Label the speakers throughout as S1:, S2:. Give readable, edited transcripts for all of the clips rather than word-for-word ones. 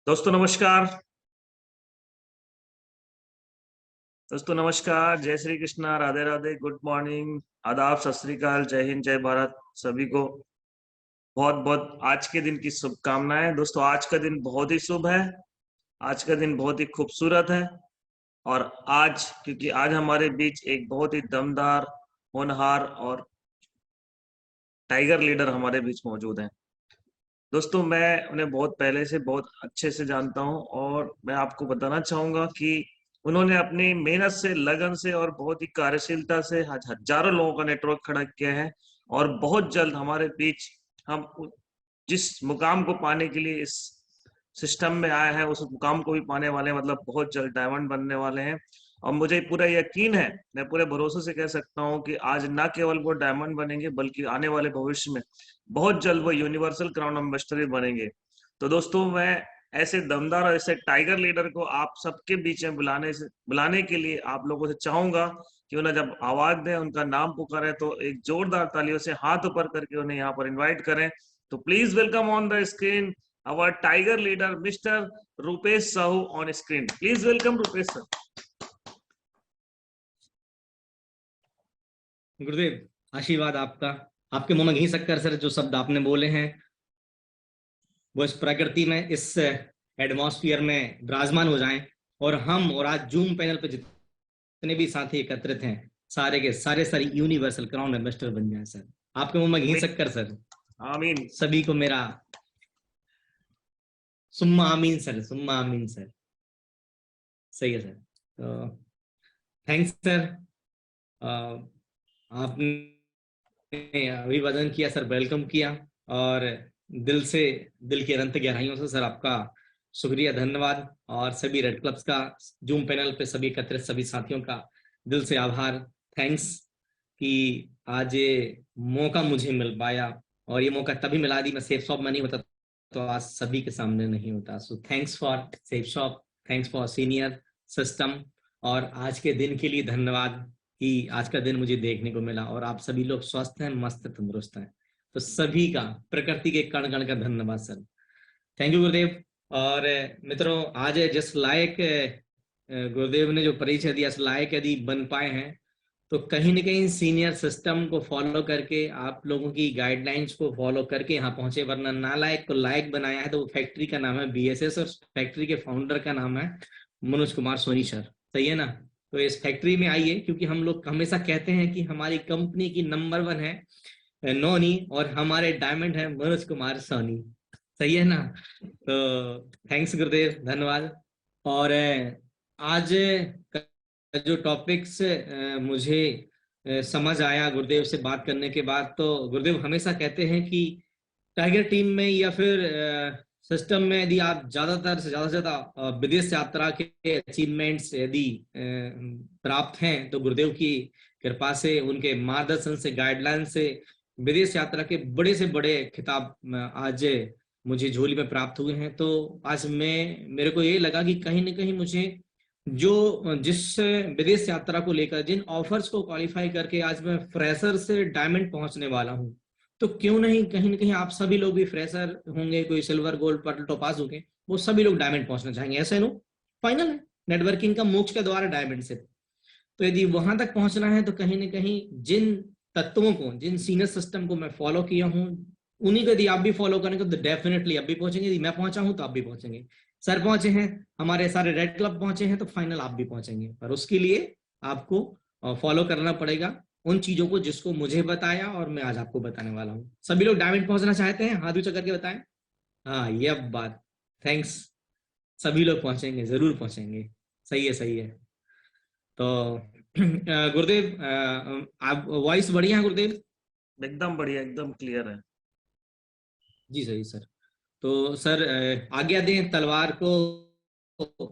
S1: दोस्तों नमस्कार। दोस्तों नमस्कार, जय श्री कृष्णा, राधे राधे, गुड मॉर्निंग, आदाब, सत श्री अकाल, जय हिंद, जय भारत। सभी को बहुत बहुत आज के दिन की शुभकामनाएं। दोस्तों आज का दिन बहुत ही शुभ है, आज का दिन बहुत ही खूबसूरत है। और आज क्योंकि आज हमारे बीच एक बहुत ही दमदार, होनहार और टाइगर लीडर हमारे बीच मौजूद हैं। दोस्तों मैं उन्हें बहुत पहले से बहुत अच्छे से जानता हूं और मैं आपको बताना चाहूंगा कि उन्होंने अपनी मेहनत से, लगन से और बहुत ही कार्यशीलता से हजारों लोगों का नेटवर्क खड़ा किया है। और बहुत जल्द हमारे बीच हम जिस मुकाम को पाने के लिए इस सिस्टम में आए हैं उस मुकाम को भी पाने वाले हैं, मतलब बहुत जल्द डायमंड बनने वाले हैं। और मुझे पूरा यकीन है, मैं पूरे भरोसे से कह सकता हूं कि आज ना केवल वो डायमंड बनेंगे बल्कि आने वाले भविष्य में बहुत जल्द वो यूनिवर्सल क्राउन एम्बेसडर भी बनेंगे। तो दोस्तों मैं ऐसे दमदार और ऐसे टाइगर लीडर को आप सबके बीच में बुलाने के लिए आप लोगों से चाहूंगा कि उन्हें जब आवाज दें, उनका नाम पुकारें तो एक जोरदार तालियों से हाथ ऊपर करके उन्हें यहाँ पर इनवाइट करें। तो please welcome on the screen our tiger leader Mr. Rupesh Sahu on screen. Please welcome Rupesh sir.
S2: गुरुदेव आशीर्वाद आपका। आपके मुंह में घी शक्कर सर, जो शब्द आपने बोले हैं वो इस प्रकृति में, इस एटमॉस्फेयर में विराजमान हो जाएं और हम और आज जूम पैनल पे जितने भी साथी एकत्रित हैं सारे के सारे यूनिवर्सल क्राउन एम्बेसडर बन जाएं सर। आपके मुंह में घी शक्कर सर।
S1: आमीन।
S2: सभी को मेरा सुम्मा आमीन सर, सुम्मा आमीन सर। सही है सर। तो थैंक्स सर। आपने अभिवादन किया सर, वेलकम किया और दिल से, दिल की अनंत गहराइयों से सर आपका शुक्रिया, धन्यवाद। और सभी रेड क्लब्स का, जूम पैनल पे सभी एकत्रित सभी साथियों का दिल से आभार, थैंक्स कि आज ये मौका मुझे मिल पाया। और ये मौका तभी मिला दी, मैं सेफ शॉप में नहीं होता तो आज सभी के सामने नहीं होता। So thanks for safe shop, thanks for senior system. और आज के दिन के लिए धन्यवाद कि आज का दिन मुझे देखने को मिला और आप सभी लोग स्वस्थ हैं, मस्त, तंदुरुस्त हैं। तो सभी का, प्रकृति के कण कण का धन्यवाद सर। थैंक यू गुरुदेव। और मित्रों, आज जिस लायक गुरुदेव ने जो परिचय दिया, इस लायक यदि बन पाए हैं तो कहीं ना कहीं सीनियर सिस्टम को फॉलो करके, आप लोगों की गाइडलाइंस को फॉलो करके यहाँ पहुंचे, वरना नालायक को लायक बनाया है। तो वो फैक्ट्री का नाम है BSS और फैक्ट्री के फाउंडर का नाम है मनोज कुमार सोनी सर। सही है ना? तो इस फैक्ट्री में आइए, क्योंकि हम लोग हमेशा कहते हैं कि हमारी कंपनी की नंबर 1 है नोनी और हमारे डायमंड है मनोज कुमार सोनी। सही है ना? तो थैंक्स गुरुदेव, धन्यवाद। और आज जो टॉपिक्स मुझे समझ आया गुरुदेव से बात करने के बाद, तो गुरुदेव हमेशा कहते हैं कि टाइगर टीम में या फिर सिस्टम में यदि आप ज्यादातर से ज्यादा विदेश यात्रा के अचीवमेंट्स यदि प्राप्त हैं तो गुरुदेव की कृपा से, उनके मार्गदर्शन से, गाइडलाइन से विदेश यात्रा के बड़े से बड़े खिताब आज मुझे झोली में प्राप्त हुए हैं। तो आज मेरे को ये लगा कि कहीं ना कहीं मुझे जिस विदेश यात्रा को लेकर, जिन ऑफर्स को क्वालिफाई करके आज मैं फ्रेशर से डायमंड पहुंचने वाला हूं, तो क्यों नहीं कहीं ना कहीं आप सभी लोग भी फ्रेशर होंगे, कोई सिल्वर, गोल्ड, पर्ल, टोपाज होंगे, वो सभी लोग डायमंड पहुंचना चाहेंगे। ऐसा नो फाइनल है, नेटवर्किंग का मोक्ष के द्वारा डायमंड से। तो यदि वहां तक पहुंचना है तो कहीं ना कहीं जिन तत्वों को, जिन सीनियर सिस्टम को मैं फॉलो किया हूं, उन्हीं को यदि आप भी फॉलो करेंगे तो डेफिनेटली आप भी पहुंचेंगे। यदि मैं पहुंचा हूं तो आप भी पहुंचेंगे। सर पहुंचे हैं, हमारे सारे रेड क्लब पहुंचे हैं, तो फाइनल आप भी पहुंचेंगे। पर उसके लिए आपको फॉलो करना पड़ेगा उन चीजों को जिसको मुझे बताया और मैं आज आपको बताने वाला हूँ। सभी लोग डायमंड पहुंचना चाहते हैं? हाथ ऊंचा करके बताएं। हाँ, ये बात, थैंक्स। सभी लोग पहुंचेंगे, जरूर पहुंचेंगे। सही है, सही है। तो गुरुदेव, आप वॉइस बढ़िया है गुरुदेव?
S1: एकदम बढ़िया, एकदम क्लियर है
S2: जी सही सर। तो सर आज्ञा दें तलवार को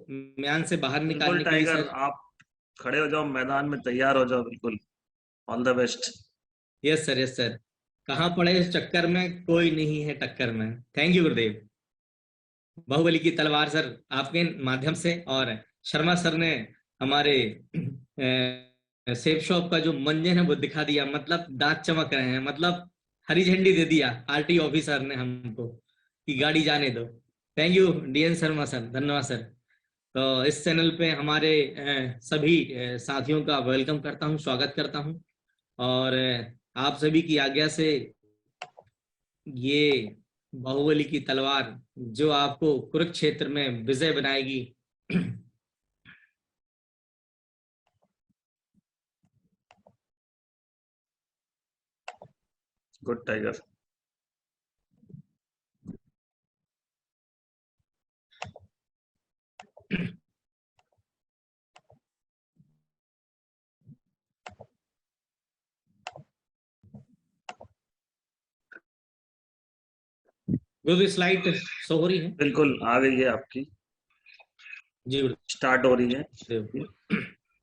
S2: म्यान से बाहर निकालने के लिए।
S1: टाइगर,
S2: सर
S1: आप खड़े हो जाओ, मैदान में तैयार हो जाओ, बिल्कुल। All the best.
S2: Yes sir, yes sir. कहाँ पड़े इस चक्कर में, कोई नहीं है टक्कर में। थैंक यू गुरुदेव। बाहुबली की तलवार सर आपके माध्यम से, और शर्मा सर ने हमारे सेफ शॉप का जो मंजन है वो दिखा दिया, मतलब दांत चमक रहे हैं, मतलब हरी झंडी दे दिया RT ऑफिसर ने हमको कि गाड़ी जाने दो। Thank you DN Sharma sir, धन्यवाद सर। तो इस चैनल पे हमारे सभी साथियों का वेलकम करता हूँ, स्वागत करता हूँ। और आप सभी की आज्ञा से ये बाहुबली की तलवार जो आपको कुरुक्षेत्र में विजय बनाएगी।
S1: Good tiger.
S2: गुरु स्लाइड शो हो रही है?
S1: बिल्कुल आ गई है आपकी,
S2: जी गुरु।
S1: स्टार्ट हो रही है।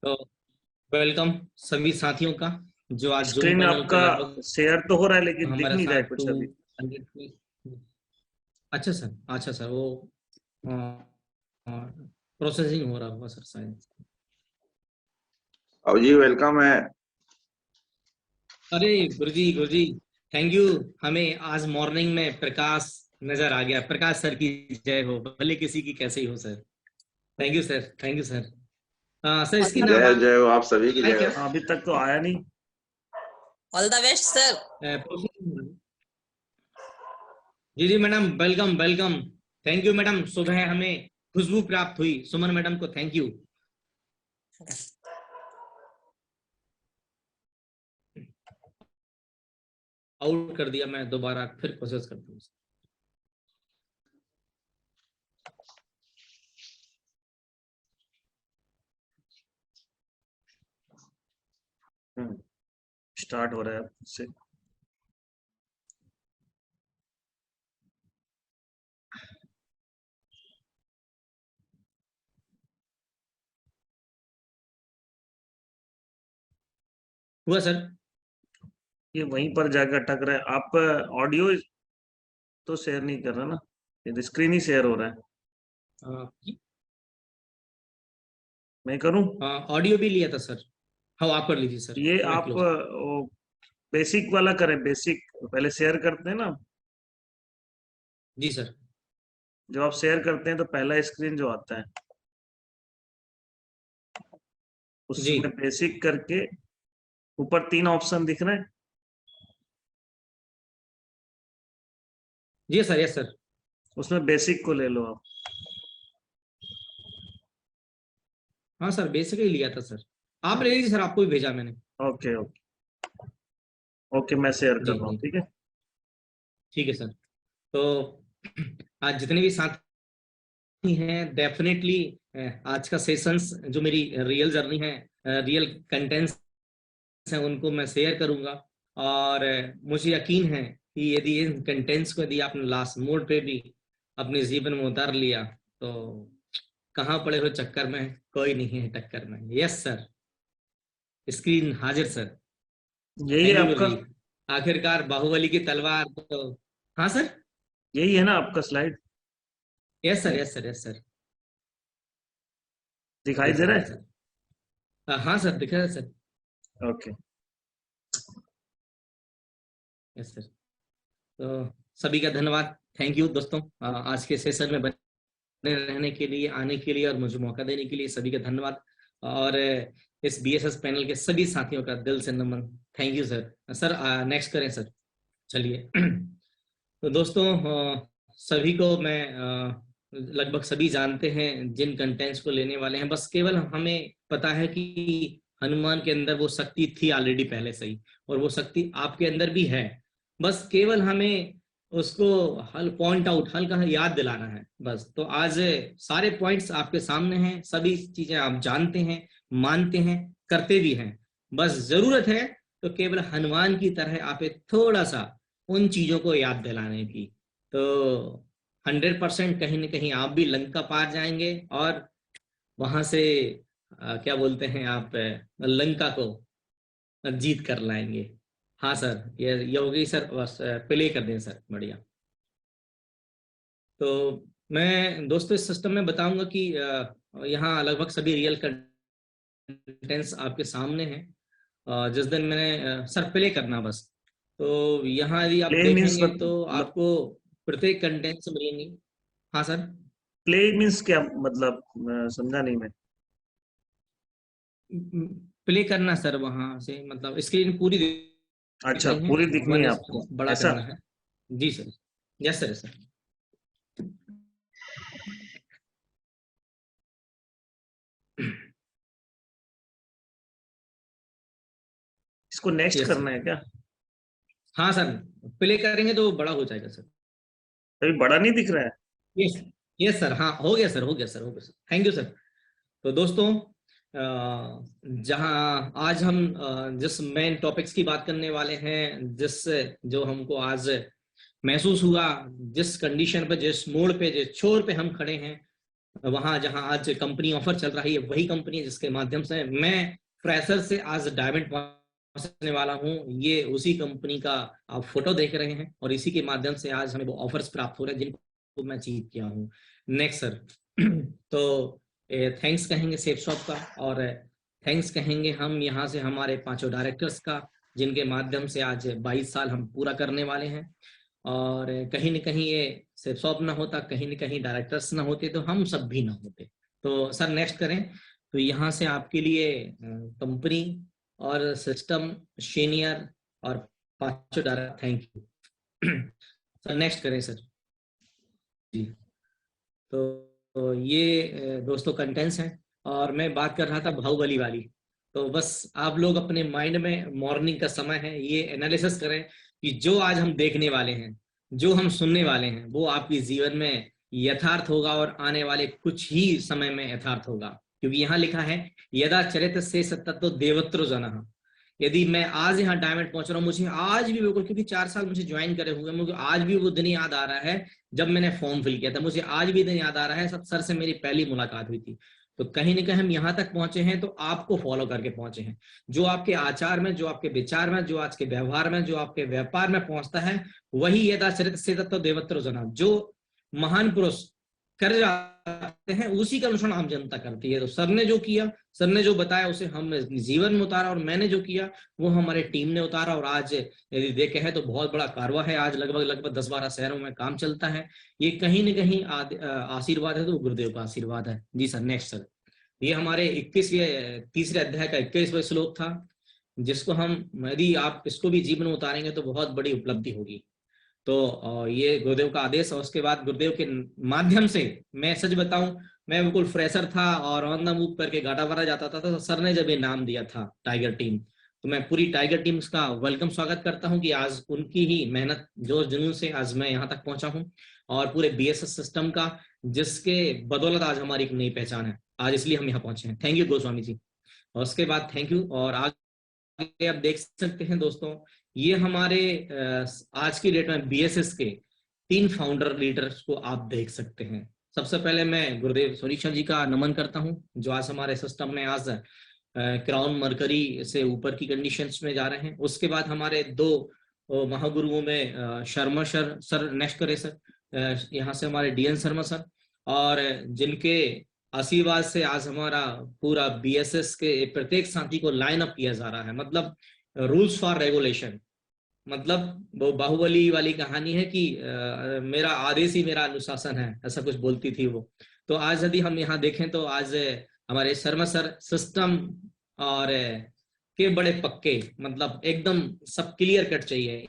S2: तो वेलकम सभी साथियों का जो आज जूम
S1: स्क्रीन
S2: पैनल पे
S1: आपका
S2: लगभग
S1: शेयर तो हो रहा है लेकिन दिख
S2: हमारे
S1: नहीं रहा है
S2: साथ
S1: कुछ अभी।
S2: 200। अच्छा सर वो प्रोसेसिंग हो रहा होगा सर शायद।
S3: अब जी वेलकम है।
S2: अरे गुरुजी थैंक यू। हमें आज मॉर्निंग में प्रकाश नजर आ गया। प्रकाश सर की जय हो, भले किसी की कैसे ही हो sir. Thank you sir, thank you sir. Sir इसकी नाम
S3: जय जय हो आप सभी की
S2: है
S3: जय
S2: क्या?
S3: हो।
S1: अभी तक तो आया नहीं।
S4: All the best sir.
S2: जी जी madam, welcome welcome. Thank you madam. सुबह हमें खुशबू प्राप्त हुई, सुमन मैडम को थैंक यू। आउट कर दिया, मैं दोबारा फिर कोशिश करता हूँ।
S1: स्टार्ट हो रहा है से।
S2: हुआ सर?
S1: ये वहीं पर जाकर अटक रहा है। आप ऑडियो तो शेयर नहीं कर रहे ना, ये स्क्रीन ही शेयर हो रहा है। मैं करूं?
S2: ऑडियो भी लिया था सर। हाँ आप कर लीजिए सर।
S1: ये
S2: मैं
S1: आप
S2: क्लोज।
S1: बेसिक वाला करें, बेसिक पहले शेयर करते हैं ना।
S2: जी सर।
S1: जब आप शेयर करते हैं तो पहला स्क्रीन जो आता है
S2: जी
S1: उसमें बेसिक करके ऊपर 3 ऑप्शन दिख रहे हैं।
S2: जी सर, यस सर।
S1: उसमें बेसिक को ले लो आप।
S2: हाँ सर बेसिक ही लिया था सर। आप ले लीजिए सर, आपको भी भेजा मैंने।
S1: ओके ओके ओके, मैं शेयर कर
S2: जी
S1: रहा हूँ,
S2: जी
S1: ठीक है।
S2: ठीक है सर। तो आज जितने भी साथी हैं डेफिनेटली आज का सेशंस जो मेरी रियल जर्नी है, रियल कंटेंट्स हैं, उनको मैं शेयर करूंगा। और मुझे यकीन है कि यदि इन कंटेंट्स को यदि आपने लास्ट मोड पे भी अपने जीवन में उतार लिया तो कहाँ पड़े हो चक्कर में, कोई नहीं है टक्कर में। यस सर, स्क्रीन हाजिर सर।
S1: यही है
S2: थैंक यू गुरु
S1: आपका?
S2: जी। आखिरकार बाहुबली की तलवार तो। हाँ सर।
S1: यही है ना आपका slide?
S2: Yes sir, yes sir, yes sir.
S1: दिखाई
S2: जी
S1: दे
S2: सर,
S1: रहा
S2: जी
S1: है?
S2: सर। हाँ सर दिख रहा है सर।
S1: ओके।
S2: Yes sir. तो सभी का धन्यवाद, थैंक यू दोस्तों। आज के सेशन में बने रहने के लिए, आने के लिए और मुझे मौका देने के लिए सभी का धन्यवाद। और इस बीएसएस पैनल के सभी साथियों का दिल से नमन। Thank you sir. Sir next करें सर। चलिए। तो दोस्तों सभी को मैं लगभग सभी जानते हैं जिन कंटेंट्स को लेने वाले हैं। बस केवल हमें पता है कि हनुमान के अंदर वो शक्ति थी ऑलरेडी पहले से ही, और वो शक्ति आपके अंदर भी है। बस केवल हमें उसको पॉइंट आउट, हल्का याद दिलाना है बस। तो आज सारे पॉइंट्स आपके सामने हैं, सभी चीजें आप जानते हैं, मानते हैं, करते भी हैं। बस जरूरत है तो केवल हनुमान की तरह आप थोड़ा सा उन चीजों को याद दिलाने की। तो 100% कहीं ना कहीं आप भी लंका पार जाएंगे और वहां से क्या बोलते हैं आप, लंका को जीत कर लाएंगे। हाँ सर, ये हो गई सर। बस प्ले कर दें सर, बढ़िया। तो मैं दोस्तों इस सिस्टम में बताऊंगा कि यहाँ लगभग सभी रियल कंटेंट्स आपके सामने हैं। जिस दिन मैंने सर प्ले करना बस। तो यहाँ यदि आप
S1: प्ले मीन्स
S2: देखेंगे तो
S1: मतलब
S2: आपको प्रत्येक कंटेंट्स मिलेंगे। हाँ सर।
S1: प्ले मीन्स क्या मतलब, समझा नहीं मैं।
S2: प्ले करना सर, वहां से मतलब स्क्रीन पूरी दिख
S1: अच्छा,
S2: रही है,
S1: पूरी दिखनी
S2: वन
S1: है
S2: इसको
S1: आपको,
S2: बड़ा
S1: ऐसा?
S2: करना है। जी सर। Yes sir, sir.
S1: इसको नेक्स्ट
S2: यस
S1: करना
S2: सर।
S1: है क्या?
S2: हाँ सर, प्ले करेंगे तो बड़ा हो जाएगा सर।
S1: अभी बड़ा नहीं दिख रहा है।
S2: यस। यस सर, हाँ हो गया सर, हो गया सर, हो गया सर, थैंक यू सर। तो दोस्तों, जहां आज हम जिस मेन टॉपिक्स की बात करने वाले हैं, जिस जो हमको आज महसूस हुआ, जिस कंडीशन पे, जिस मोड़ पे, जिस छोर पे हम खड़े हैं, वहां जहां आज कंपनी ऑफर चल रही है, वही कंपनी है जिसके माध्यम से मैं फ्रेशर से आज डायमंड पहुंचने वाला हूं। ये उसी कंपनी का आप फोटो देख रहे हैं, और इसी के माध्यम से आज हमें वो ऑफर्स प्राप्त हो रहे हैं जिनको मैं जीत किया हूं। Next sir. तो थैंक्स कहेंगे सेफ शॉप का, और थैंक्स कहेंगे हम यहाँ से हमारे 5 डायरेक्टर्स का, जिनके माध्यम से आज 22 साल हम पूरा करने वाले हैं। और कहीं न कहीं ये सिर्फ शॉप ना होता, कहीं न कहीं डायरेक्टर्स ना होते, तो हम सब भी ना होते। तो सर नेक्स्ट करें। तो यहाँ से आपके लिए कंपनी और सिस्टम, सीनियर और 5 director, thank you. Sir next करें सर। जी। तो ये दोस्तों कंटेंट्स हैं, और मैं बात कर रहा था बाहुबली वाली। तो बस आप लोग अपने माइंड में, मॉर्निंग का समय है, ये एनालिसिस करें कि जो आज हम देखने वाले हैं, जो हम सुनने वाले हैं, वो आपके जीवन में यथार्थ होगा, और आने वाले कुछ ही समय में यथार्थ होगा। क्योंकि यहाँ लिखा है, यदा चरित से सत्तो देवत्र जनः। यदि मैं आज यहाँ डायमंड पहुंच रहा हूँ, मुझे आज भी बिल्कुल, क्योंकि 4 साल मुझे ज्वाइन करे हुए, मुझे आज भी वो दिन याद आ रहा है जब मैंने फॉर्म फिल किया था। मुझे आज भी दिन याद आ रहा है सब सर से मेरी पहली मुलाकात हुई थी। तो कहीं ना कहीं हम यहाँ तक पहुंचे हैं तो आपको फॉलो करके पहुंचे हैं। जो आपके आचार में, जो आपके विचार में, जो आज के व्यवहार में, जो आपके व्यापार में पहुंचता है, वही यदा चरित से तत्व देवत्र जना। जो महान पुरुष कर जाते हैं, उसी का अनुसरण आम जनता करती है। तो सर ने जो किया, सर ने जो बताया, उसे हम जीवन में उतारा, और मैंने जो किया वो हमारे टीम ने उतारा। और आज यदि देखे है तो बहुत बड़ा कारवा है, आज लगभग 10-12 शहरों में काम चलता है। ये कहीं न कहीं आशीर्वाद है, तो गुरुदेव का आशीर्वाद है। जी सर नेक्स्ट सर। ये हमारे 21वें तीसरे अध्याय का 21वां श्लोक था, जिसको हम, यदि आप इसको भी जीवन में उतारेंगे तो बहुत बड़ी उपलब्धि होगी। तो ये गुरुदेव का आदेश, और उसके बाद गुरुदेव के माध्यम से, मैं सच बताऊं, मैं बिल्कुल फ्रेशर था और ऑन द मूव करके गाटावारा जाता था। तो सर ने जब ये नाम दिया था टाइगर टीम, तो मैं पूरी टाइगर टीम का वेलकम स्वागत करता हूं कि आज उनकी ही मेहनत, जोश जुनून से आज मैं यहाँ तक पहुंचा हूं। और पूरे बीएसएस सिस्टम का, जिसके बदौलत आज हमारी एक नई पहचान है, आज इसलिए हम यहाँ पहुंचे हैं। Thank you Goswami ji. और उसके बाद थैंक यू। और आगे आप देख सकते हैं दोस्तों, ये हमारे आज की डेट में बीएसएस के 3 फाउंडर लीडर्स को आप देख सकते हैं। सबसे पहले मैं गुरुदेव सोनीशा जी का नमन करता हूं, जो आज हमारे सिस्टम में आज क्राउन मरकरी से ऊपर की कंडीशंस में जा रहे हैं। उसके बाद हमारे 2 महागुरुओं में शर्मा सर नेक्स्ट करे सर, यहाँ से हमारे डीएन शर्मा सर, और जिनके आशीर्वाद से आज हमारा पूरा बीएसएस के प्रत्येक साथी को लाइन अप किया जा रहा है। मतलब रूल्स फॉर रेगुलेशन, मतलब वो बाहुबली वाली कहानी है कि मेरा आदेश ही मेरा अनुशासन है, ऐसा कुछ बोलती थी वो। तो आज यदि हम यहाँ देखें तो आज हमारे शर्मा सर सिस्टम और के बड़े पक्के, मतलब एकदम सब क्लियर कट चाहिए,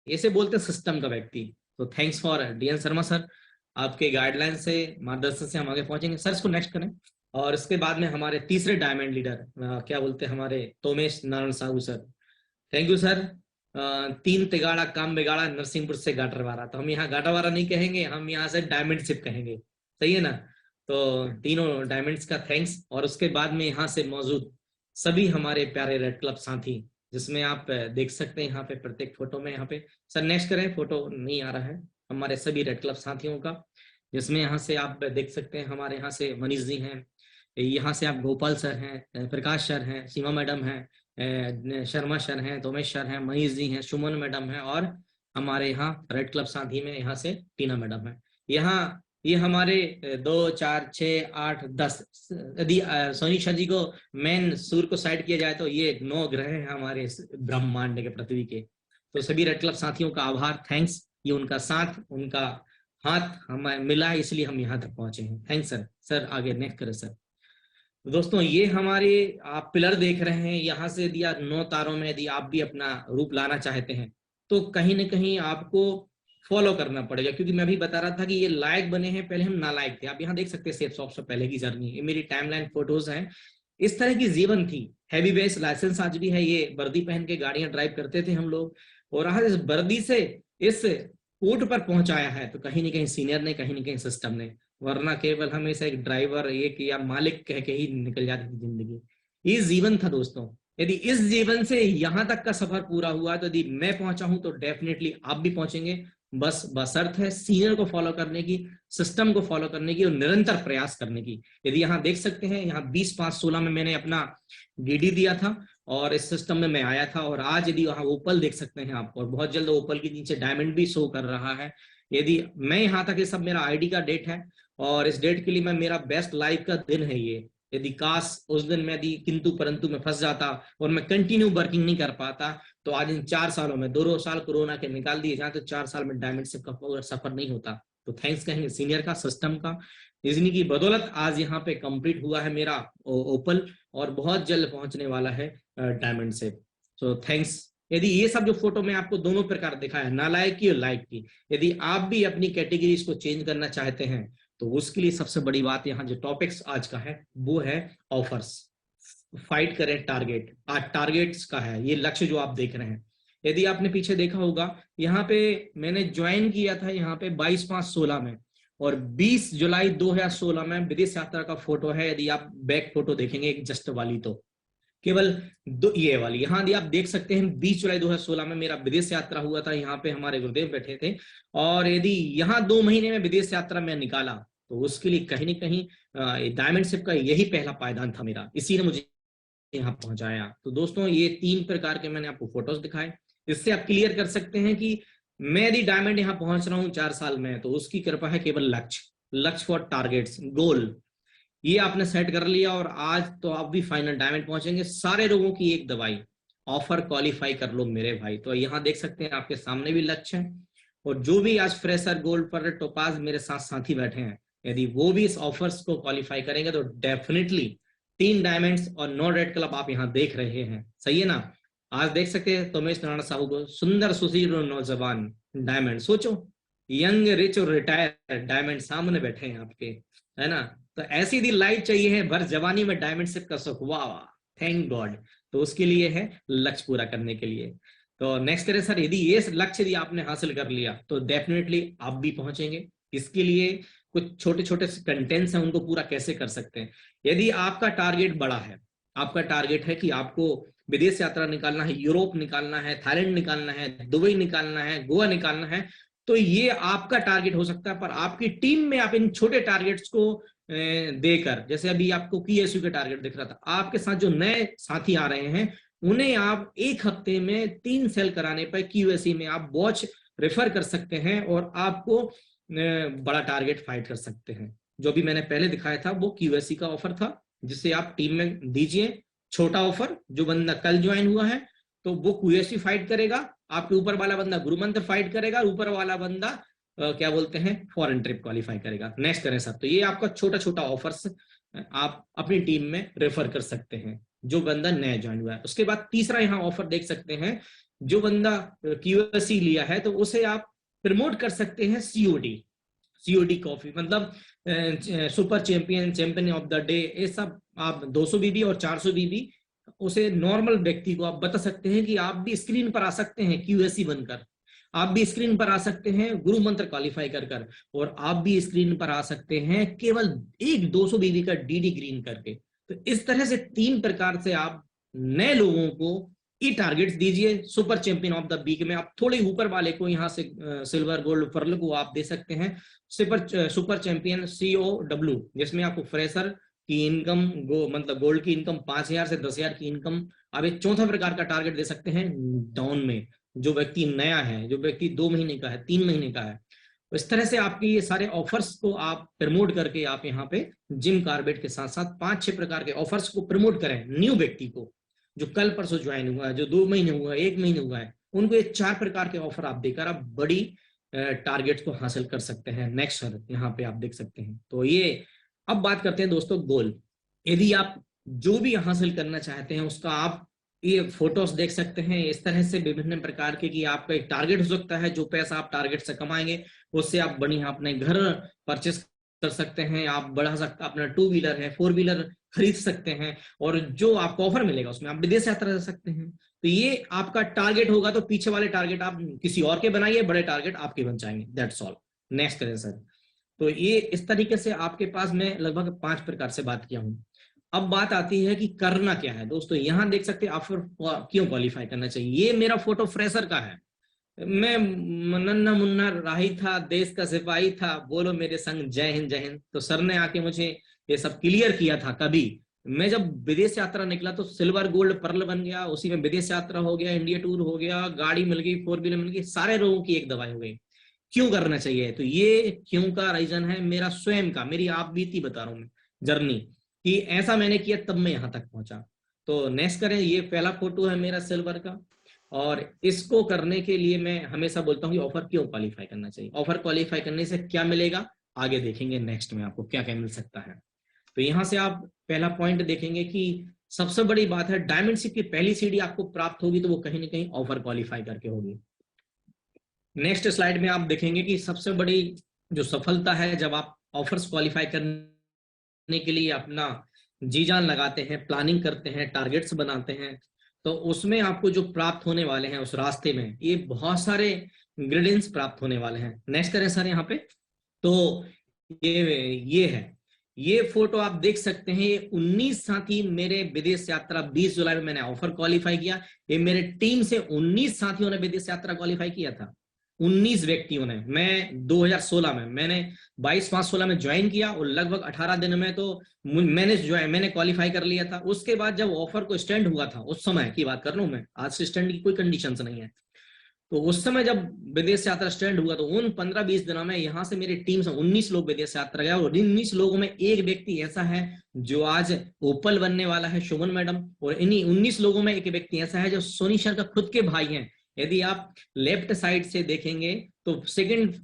S2: ऐसे बोलते सिस्टम का व्यक्ति। तो thanks for DN Sharma sir, आपके गाइडलाइन से, मार्गदर्शन से हम आगे पहुंचेंगे। सर इसको नेक्स्ट करें। और इसके बाद में हमारे तीसरे डायमंड लीडर, क्या बोलते हैं, हमारे Tomesh Narayan Sahu sir. Thank you sir. 3 तिगाड़ा काम बिगाड़ा नरसिंहपुर से गाटरवारा। तो हम यहाँ गाटावारा नहीं कहेंगे, हम यहाँ से डायमंडशिप कहेंगे, सही है ना। तो तीनों डायमंड्स का थैंक्स। और उसके बाद में यहाँ से मौजूद सभी हमारे प्यारे रेड क्लब साथी, जिसमें आप देख सकते हैं यहाँ पे प्रत्येक फोटो में, यहाँ पे सर नेक्स्ट करें, फोटो नहीं आ रहा है, हमारे सभी रेड क्लब साथियों का, जिसमें यहाँ से आप देख सकते हैं हमारे यहाँ से मनीष जी हैं, यहाँ से आप गोपाल सर हैं, प्रकाश सर हैं, सीमा मैडम हैं, शर्मा सर हैं, तोमेश सर हैं, मनीष जी हैं, सुमन मैडम हैं, और हमारे यहाँ रेड क्लब साथी में यहाँ से टीना मैडम है। यहाँ ये हमारे 2, 4, 6, 8, 10, यदि सोनीशा जी को मेन सूर्य को साइड किया जाए तो ये 9 ग्रह हैं हमारे ब्रह्मांड के, पृथ्वी के। तो सभी रेड क्लब साथियों का आभार, थैंक्स। ये उनका साथ, उनका हाथ हमें मिला है, इसलिए हम यहाँ तक पहुंचे हैं। Thanks sir. सर आगे नेक्स्ट करें सर। दोस्तों ये हमारे आप पिलर देख रहे हैं, यहाँ से यदि आप 9 तारों में यदि आप भी अपना रूप लाना चाहते हैं तो कहीं ना कहीं आपको फॉलो करना पड़ेगा, क्योंकि मैं भी बता रहा था कि ये लायक बने हैं, पहले हम नालायक थे। आप यहाँ देख सकते हैं सेफ सॉफ्ट से पहले की जर्नी, ये मेरी टाइमलाइन फोटोज हैं। इस तरह की जीवन थी। हैवी बेस लाइसेंस आज भी है, ये वर्दी पहन के गाड़ियां ड्राइव करते थे हम लोग, और आज इस वर्दी से इस कोर्ट पर पहुंचाया है तो कहीं ना कहीं सीनियर ने, कहीं ना कहीं सिस्टम ने, वरना केवल हमेशा एक ड्राइवर, एक या मालिक कह के ही निकल जाती थी जिंदगी। ये जीवन था दोस्तों। यदि इस जीवन से यहां तक का सफर पूरा हुआ तो यदि मैं पहुंचा हूं तो डेफिनेटली आप भी पहुंचेंगे। बस बशर्त है सीनियर को फॉलो करने की, सिस्टम को फॉलो करने की और निरंतर प्रयास करने की। यदि यहाँ देख सकते हैं, यहाँ 20/5/16 में मैंने अपना डीडी दिया था और इस सिस्टम में मैं आया था, और आज यदि वहां ओपल देख सकते हैं आप, और बहुत जल्द ओपल के नीचे डायमंड भी शो कर रहा है। यदि मैं यहाँ तक, ये सब मेरा आईडी का डेट है और इस डेट के लिए मैं, मेरा बेस्ट लाइफ का दिन है ये। यदि काश उस दिन मैं यदि किंतु परंतु में फंस जाता और मैं कंटिन्यू वर्किंग नहीं कर पाता तो आज इन 4 सालों में 2 साल कोरोना के निकाल दिए जाए तो 4 साल में डायमंड शिप का सफर नहीं होता। तो थैंक्स कहेंगे सीनियर का, सिस्टम का, इन्हीं की बदौलत आज यहाँ पे कंप्लीट हुआ है मेरा ओपल, और बहुत जल्द पहुंचने वाला है डायमंड शिप। So thanks. यदि ये सब जो फोटो में आपको दोनों प्रकार दिखाया, नालायक की और लायक की, यदि आप भी अपनी कैटेगरीज को चेंज करना चाहते हैं तो उसके लिए सबसे बड़ी बात यहाँ जो टॉपिक्स आज का है वो है ऑफर्स। फाइट करें टारगेट, आज टारगेट्स का है ये लक्ष्य जो आप देख रहे हैं। यदि आपने पीछे देखा होगा, यहाँ पे मैंने ज्वाइन किया था यहाँ पे 22/5/16 में, और 20 जुलाई 2016 में विदेश यात्रा का फोटो है। यदि आप बैक फोटो देखेंगे एक जस्ट वाली, तो केवल ये वाली, यहाँ यदि आप देख सकते हैं 20 जुलाई 2016 में मेरा विदेश यात्रा हुआ था। यहाँ पे हमारे गुरुदेव बैठे थे, और यदि यहाँ 2 महीने में विदेश यात्रा में निकाला तो उसके लिए कहीं ना कहीं डायमंड शिप का यही पहला पायदान था मेरा, इसी ने मुझे यहाँ पहुंचाया। तो दोस्तों ये 3 प्रकार के मैंने आपको फोटोज दिखाए, इससे आप क्लियर कर सकते हैं कि मैं यदि डायमंड यहाँ पहुंच रहा हूँ 4 साल में तो उसकी कृपा है। केवल लक्ष्य फॉर टारगेट्स, गोल ये आपने सेट कर लिया, और आज तो आप भी फाइनल डायमंड पहुंचेंगे। सारे लोगों की एक दवाई, ऑफर क्वालिफाई कर लो मेरे भाई। तो यहाँ देख सकते हैं आपके सामने भी लक्ष्य है, और जो भी आज फ्रेशर, गोल्ड पर, टोपाज मेरे साथ साथी बैठे हैं, यदि वो भी इस ऑफर्स को क्वालिफाई करेंगे तो डेफिनेटली 3 डायमंड्स और 9 रेड क्लब आप यहाँ देख रहे हैं, सही है ना। आज देख सकते हैं तोमेश नारायण साहू को, सुंदर सुशील और नौजवान डायमंड, सोचो यंग, रिच और रिटायर डायमंड सामने बैठे हैं आपके, है ना। तो ऐसी यदि लाइफ चाहिए है भर जवानी में डायमंड शिप का सुख, वाह वाह, थैंक गॉड। तो उसके लिए है लक्ष्य पूरा करने के लिए। तो नेक्स्ट करें सर। यदि ये लक्ष्य यदि आपने हासिल कर लिया तो डेफिनेटली आप भी पहुंचेंगे। इसके लिए कुछ छोटे छोटे कंटेंट्स हैं, उनको पूरा कैसे कर सकते हैं। यदि आपका टारगेट बड़ा है, आपका टारगेट है कि आपको विदेश यात्रा निकालना है, यूरोप निकालना है, थाईलैंड निकालना है, दुबई निकालना है, गोवा निकालना है, तो ये आपका टारगेट हो सकता है। पर आपकी टीम में आप इन छोटे टारगेट्स को देकर, जैसे अभी आपको QSU का टारगेट दिख रहा था, आपके साथ जो नए साथी आ रहे हैं उन्हें आप 1 हफ्ते में 3 सेल कराने पर QSE में आप वॉच रेफर कर सकते हैं और आपको बड़ा टारगेट फाइट कर सकते हैं। जो भी मैंने पहले दिखाया था वो QSE का ऑफर था, जिसे आप टीम में दीजिए। छोटा ऑफर, जो बंदा कल ज्वाइन हुआ है तो वो QSE फाइट करेगा, आपके ऊपर वाला बंदा गुरु मंत्र फाइट करेगा, ऊपर वाला बंदा क्या बोलते हैं फॉरेन ट्रिप क्वालिफाई करेगा। नेक्स्ट करें सर। तो ये आपका छोटा छोटा ऑफर्स आप अपनी टीम में रेफर कर सकते हैं जो बंदा नया ज्वाइन हुआ है। उसके बाद तीसरा यहाँ ऑफर देख सकते हैं, जो बंदा QSE लिया है तो उसे आप प्रमोट कर सकते हैं COD कॉफी, मतलब super champion of the day, ये सब आप 200 BB और 400 BB उसे नॉर्मल व्यक्ति को आप बता सकते हैं कि आप भी स्क्रीन पर आ सकते हैं QSE बनकर, आप भी स्क्रीन पर आ सकते हैं गुरु मंत्र क्वालिफाई कर, और आप भी स्क्रीन पर आ सकते हैं केवल एक 200 BB का DD ग्रीन करके। तो इस तरह से 3 प्रकार से आप नए लोगों को ये टारगेट्स दीजिए। Super champion of the week में आप थोड़े ऊपर वाले को यहाँ से सिल्वर, गोल्ड, पर्ल को आप दे सकते हैं। सुपर चैंपियन COW, जिसमें आपको फ्रेशर की इनकम, मतलब गोल्ड की इनकम 5000 से 10,000 की इनकम। आप एक चौथा प्रकार का टारगेट दे सकते हैं डाउन में, जो व्यक्ति नया है, जो व्यक्ति 2 महीने का है, 3 महीने का है। इस तरह से आपके ये सारे ऑफर्स को आप प्रमोट करके आप यहाँ पे जिम कार्बेट के साथ साथ 5-6 प्रकार के ऑफर्स को प्रमोट करें। न्यू व्यक्ति को जो कल परसों ज्वाइन हुआ है, जो 2 महीने हुआ है, 1 महीने हुआ है, उनको ये 4 प्रकार के ऑफर आप देकर आप बड़ी टारगेट्स को हासिल कर सकते हैं। नेक्स्ट सर, यहाँ पे आप देख सकते हैं। तो ये अब बात करते हैं दोस्तों गोल। यदि आप जो भी हासिल करना चाहते हैं उसका आप ये फोटोज देख सकते हैं इस तरह से विभिन्न प्रकार के, कि आपका एक टारगेट हो सकता है, जो पैसा आप टारगेट से कमाएंगे उससे आप बढ़िया अपने घर परचेस कर सकते हैं, आप बढ़ा सकते, अपना 2 व्हीलर है 4 व्हीलर खरीद सकते हैं, और जो आपको ऑफर मिलेगा उसमें आप विदेश यात्रा कर सकते हैं। तो ये आपका टारगेट होगा, तो पीछे वाले टारगेट आप किसी और के बनाइए, बड़े टारगेट आपके बन जाएंगे। That's all. नेक्स्ट करें सर। तो ये इस तरीके से आपके पास मैं लगभग 5 प्रकार से बात किया हूं। अब बात आती है कि करना क्या है दोस्तों। यहां देख सकते हैं ऑफर क्यों क्वालिफाई करना चाहिए। ये मेरा फोटो फ्रेशर का है, मैं नन्ना मुन्ना राही था, देश का सिपाही था, बोलो मेरे संग जय हिंद जय हिंद। तो सर ने आके मुझे ये सब क्लियर किया था। कभी मैं जब विदेश यात्रा निकला तो सिल्वर गोल्ड पर्ल बन गया, उसी में विदेश यात्रा हो गया, इंडिया टूर हो गया, गाड़ी मिल गई, 4 व्हीलर मिल गई, सारे रोगों की एक दवाई हो गई। क्यों करना चाहिए? तो ये क्यों का रीजन है मेरा स्वयं का, मेरी आप बीती बता रहा हूं मैं, जर्नी, कि ऐसा मैंने किया तब मैं यहां तक पहुंचा। तो नेक्स्ट करें। ये पहला फोटो है मेरा सिल्वर का, और इसको करने के लिए मैं हमेशा बोलता हूँ कि ऑफर क्यों क्वालिफाई करना चाहिए। ऑफर क्वालिफाई करने से क्या मिलेगा आगे देखेंगे, नेक्स्ट में आपको क्या क्या मिल सकता है। तो यहां से आप पहला पॉइंट देखेंगे कि सबसे बड़ी बात है, डायमंडशिप की पहली सीढ़ी आपको प्राप्त होगी तो वो कहीं ना कहीं ऑफर क्वालिफाई करके होगी। नेक्स्ट स्लाइड में आप देखेंगे कि सबसे बड़ी जो सफलता है, जब आप ऑफर्स क्वालिफाई करने के लिए अपना जी जान लगाते हैं, प्लानिंग करते हैं, टारगेट्स बनाते हैं, तो उसमें आपको जो प्राप्त होने वाले हैं उस रास्ते में ये बहुत सारे इंग्रेडिएंट्स प्राप्त होने वाले हैं। नेक्स्ट करें सर यहाँ पे। तो ये है, ये फोटो आप देख सकते हैं। 19 साथी मेरे विदेश यात्रा 20 जुलाई में मैंने ऑफर क्वालिफाई किया। ये मेरे टीम से 19 साथियों ने विदेश यात्रा क्वालिफाई किया था, 19 व्यक्तियों ने। मैं 2016 में, मैंने 22/5/16 में ज्वाइन किया और लगभग 18 दिन में तो मैंने क्वालिफाई कर लिया था। उसके बाद जब ऑफर को स्टैंड हुआ था, उस समय की बात कर रहा हूं मैं, आज से स्टैंड की कोई कंडीशंस नहीं है। तो उस समय जब विदेश यात्रा स्टैंड हुआ तो उन 15-20 दिनों में यहाँ से मेरी टीम से 19 लोग विदेश यात्रा गया, और 19 लोगों में एक व्यक्ति ऐसा है जो आज ओपल बनने वाला है, सुमन मैडम, और इन्हीं 19 लोगों में एक व्यक्ति ऐसा है जो सोनी सर का खुद के भाई हैं। यदि आप लेफ्ट साइड से देखेंगे तो सेकंड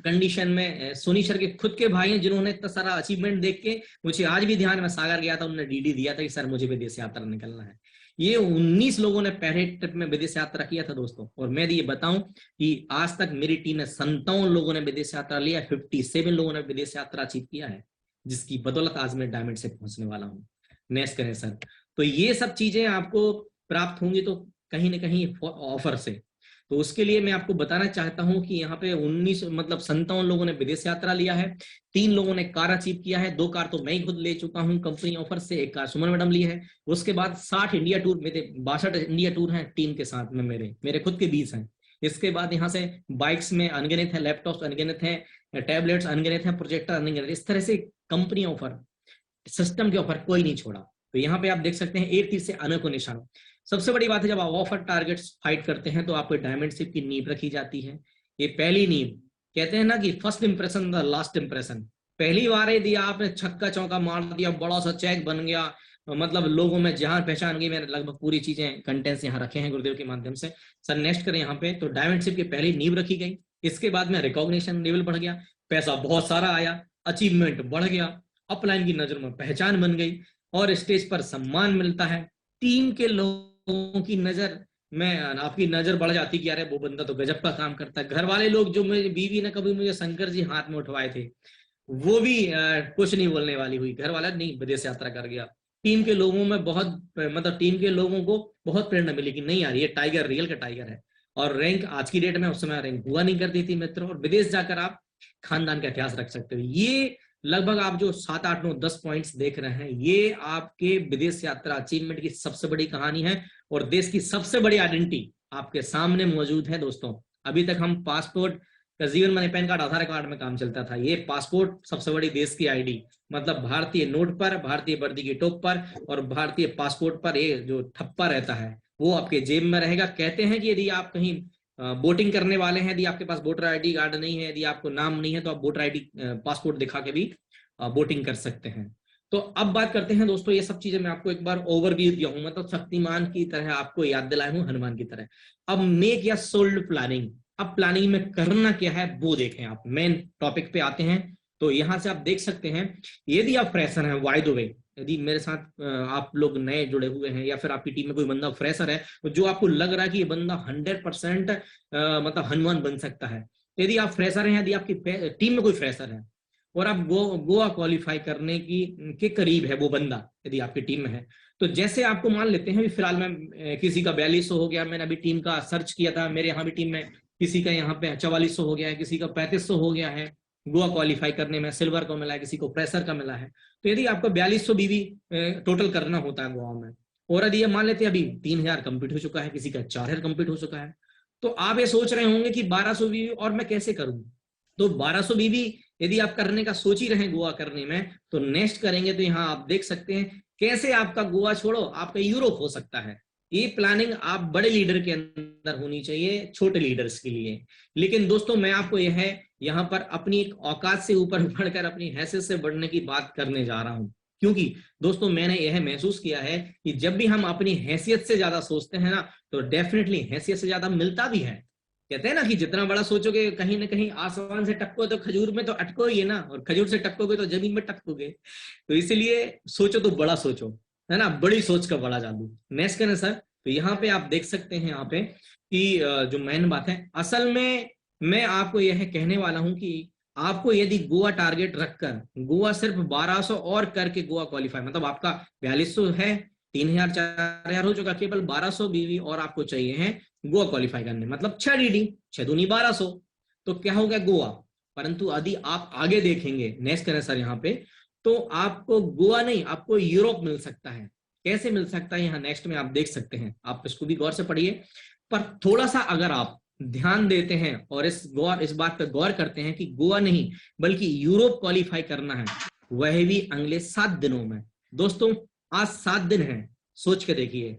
S2: कंडीशन में सोनी सर के खुद के भाई हैं, जिन्होंने इतना सारा अचीवमेंट देख के मुझे आज भी ध्यान में, सागर गया था, उन्होंने डीडी दिया था कि सर मुझे विदेश यात्रा निकलना है। ये 19 लोगों ने पहले ट्रिप में विदेश यात्रा किया था दोस्तों। और मैं ये बताऊं कि आज तक मेरी टीम ने 57 लोगों ने विदेश यात्रा लिया, 57 लोगों ने विदेश यात्रा अचीव किया है, जिसकी बदौलत आज मैं डायमंड से पहुंचने वाला हूँ। नेक्स्ट करें सर। तो ये सब चीजें आपको प्राप्त होंगी तो कहीं ना कहीं ऑफर से। तो उसके लिए मैं आपको बताना चाहता हूं कि यहाँ पे 57 लोगों ने विदेश यात्रा लिया है, 3 लोगों ने कार अचीव किया है, 2 कार तो मैं ही खुद ले चुका हूं कंपनी ऑफर से, 1 कार सुमन मैडम ली है। उसके बाद 60 इंडिया टूर, मेरे 62 इंडिया टूर हैं टीम के साथ में, मेरे खुद के 20 हैं। इसके बाद यहाँ से बाइक्स में अनगिनत है, लैपटॉप अनगिनत है, टैबलेट्स अनगिनत है, प्रोजेक्टर अनगिनत। इस तरह से कंपनी ऑफर, सिस्टम के ऑफर कोई नहीं छोड़ा। तो यहाँ पे आप देख सकते हैं एक तीर से अनेकों को निशानों। सबसे बड़ी बात है, जब आप ऑफर टारगेट्स फाइट करते हैं तो आपको डायमंडशिप की नींव रखी जाती है। ये पहली नींव, कहते हैं ना कि first impression the last impression. पहली बार यदि आपने छक्का चौका मार दिया, बड़ा सा चेक बन गया, मतलब लोगों में जहां पहचान गई, मैंने लगभग पूरी चीजें कंटेंट्स यहाँ रखे हैं गुरुदेव के माध्यम से। सर नेक्स्ट करें यहाँ पे। तो डायमंडशिप की पहली नींव रखी गई, इसके बाद में रिकॉग्निशन लेवल बढ़ गया, पैसा बहुत सारा आया, अचीवमेंट बढ़ गया, अपलाइन की नजर में पहचान बन गई, और स्टेज पर सम्मान मिलता है। टीम के लोगों की नजर में आपकी नजर बढ़ जाती कि अरे वो बंदा तो गजब का काम करता है। घर वाले लोग, जो मेरी बीवी ने कभी मुझे शंकर जी हाथ में उठवाए थे, वो भी कुछ नहीं बोलने वाली हुई। घर वाला नहीं, विदेश यात्रा कर गया। टीम के लोगों में टीम के लोगों को बहुत प्रेरणा मिली कि नहीं यार, ये टाइगर रियल का टाइगर है। और रैंक आज की डेट में, उस समय रैंक हुआ नहीं करती थी मित्रों, और विदेश जाकर आप खानदान का इतिहास रख सकते हो। ये लगभग आप जो 7, 8, 9, 10 पॉइंट्स देख रहे हैं, ये आपके विदेश यात्रा अचीवमेंट की सबसे बड़ी कहानी है, और देश की सबसे बड़ी आइडेंटिटी आपके सामने मौजूद है दोस्तों। अभी तक हम पासपोर्ट का, जीवन में पैन कार्ड, आधार कार्ड में काम चलता था, ये पासपोर्ट सबसे बड़ी देश की आईडी, मतलब भारतीय नोट पर, भारतीय वर्दी की टोप पर और भारतीय पासपोर्ट पर ये जो ठप्पा रहता है वो आपके जेब में रहेगा। कहते हैं कि यदि आप कहीं वोटिंग करने वाले हैं, यदि आपके पास वोटर आईडी कार्ड नहीं है, यदि आपको नाम नहीं है, तो आप वोटर आईडी पासपोर्ट दिखा के भी वोटिंग कर सकते हैं। तो अब बात करते हैं दोस्तों, ये सब चीजें मैं आपको एक बार ओवरव्यू दिया हूं, मतलब शक्तिमान की तरह आपको याद दिलाया हूं, हनुमान की तरह। अब मेक या सोल्ड प्लानिंग, अब प्लानिंग में करना क्या है वो देखें। आप मेन टॉपिक पे आते हैं तो यहाँ से आप देख सकते हैं, यदि आप फ्रेशर हैं, बाय द वे, यदि मेरे साथ आप लोग नए जुड़े हुए हैं या फिर आपकी टीम में कोई बंदा फ्रेशर है जो आपको लग रहा है कि ये बंदा 100% मतलब हनुमान बन सकता है, यदि आप फ्रेशर हैं, यदि आपकी टीम में कोई फ्रेशर है और आप गोवा क्वालिफाई करने के करीब है वो बंदा, यदि आपकी टीम में है, तो जैसे आपको मान लेते हैं फिलहाल में किसी का 4200 हो गया, मैंने अभी टीम का सर्च किया था, मेरे यहाँ भी टीम में किसी का यहाँ पे 4400 हो गया है, किसी का 3500 हो गया है गोवा क्वालिफाई करने में, सिल्वर को मिला है, किसी को प्रेशर का मिला है। तो यदि आपको 4200 बीवी टोटल करना होता है गोवा में, और यदि ये मान लेते हैं अभी 3000 कंप्लीट हो चुका है, किसी का 4000 कंप्लीट हो चुका है, तो आप ये सोच रहे होंगे कि 1200 बीवी और मैं कैसे करूं। तो 1200 बीवी यदि आप करने का सोच ही रहे गोवा करने में, तो नेक्स्ट करेंगे तो यहाँ आप देख सकते हैं कैसे आपका गोवा छोड़ो आपका यूरोप हो सकता है। ये प्लानिंग आप बड़े लीडर के अंदर होनी चाहिए, छोटे लीडर्स के लिए। लेकिन दोस्तों मैं आपको यहाँ पर अपनी एक औकात से ऊपर बढ़कर अपनी हैसियत से बढ़ने की बात करने जा रहा हूं, क्योंकि दोस्तों मैंने यह महसूस किया है कि जब भी हम अपनी हैसियत से ज्यादा सोचते हैं ना, तो डेफिनेटली हैसियत से ज्यादा मिलता भी है। कहते हैं ना कि जितना बड़ा सोचोगे कहीं ना कहीं आसमान से टपको तो खजूर में तो अटको ही है ना, और खजूर से टपकोगे तो जमीन में टपकोगे। तो इसलिए सोचो तो बड़ा सोचो, है ना, बड़ी सोच का बड़ा जादू। नेक्स्ट करें सर। तो यहाँ पे आप देख सकते हैं यहाँ पे कि जो मेन बात है, असल में मैं आपको यह कहने वाला हूं कि आपको यदि गोवा टारगेट रखकर गोवा सिर्फ 1200 और करके गोवा क्वालिफाई, मतलब आपका 4200 है, 3000 4000 हो चुका, केवल 1200 बीवी और आपको चाहिए है गोवा क्वालिफाई करने, मतलब 6 रीडिंग, 6 दूनी 1200, तो क्या हो गया गोवा। परंतु यदि आप आगे देखेंगे, नेक्स्ट करें सर यहाँ पे, तो आपको गोवा नहीं आपको यूरोप मिल सकता है। कैसे मिल सकता है यहाँ नेक्स्ट में आप देख सकते हैं, आप इसको भी गौर से पढ़िए। पर थोड़ा सा अगर आप ध्यान देते हैं और इस बात पर गौर करते हैं कि गोवा नहीं बल्कि यूरोप क्वालिफाई करना है, वह भी अगले 7 दिनों में। दोस्तों आज 7 दिन है, सोच के देखिए,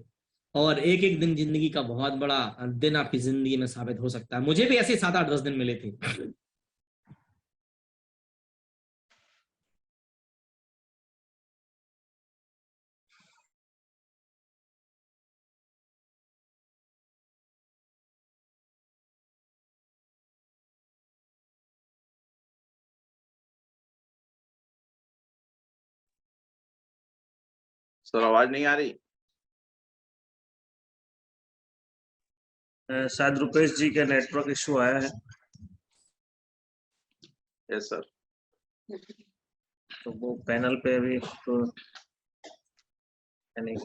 S2: और एक एक दिन जिंदगी का बहुत बड़ा दिन आपकी जिंदगी में साबित हो सकता है। मुझे भी ऐसे 7 8 10 दिन मिले थे।
S3: सर आवाज नहीं आ रही?
S1: शायद रुपेश जी के नेटवर्क इशू आया है।
S3: Yes sir.
S1: तो वो पैनल पे अभी तो नहीं।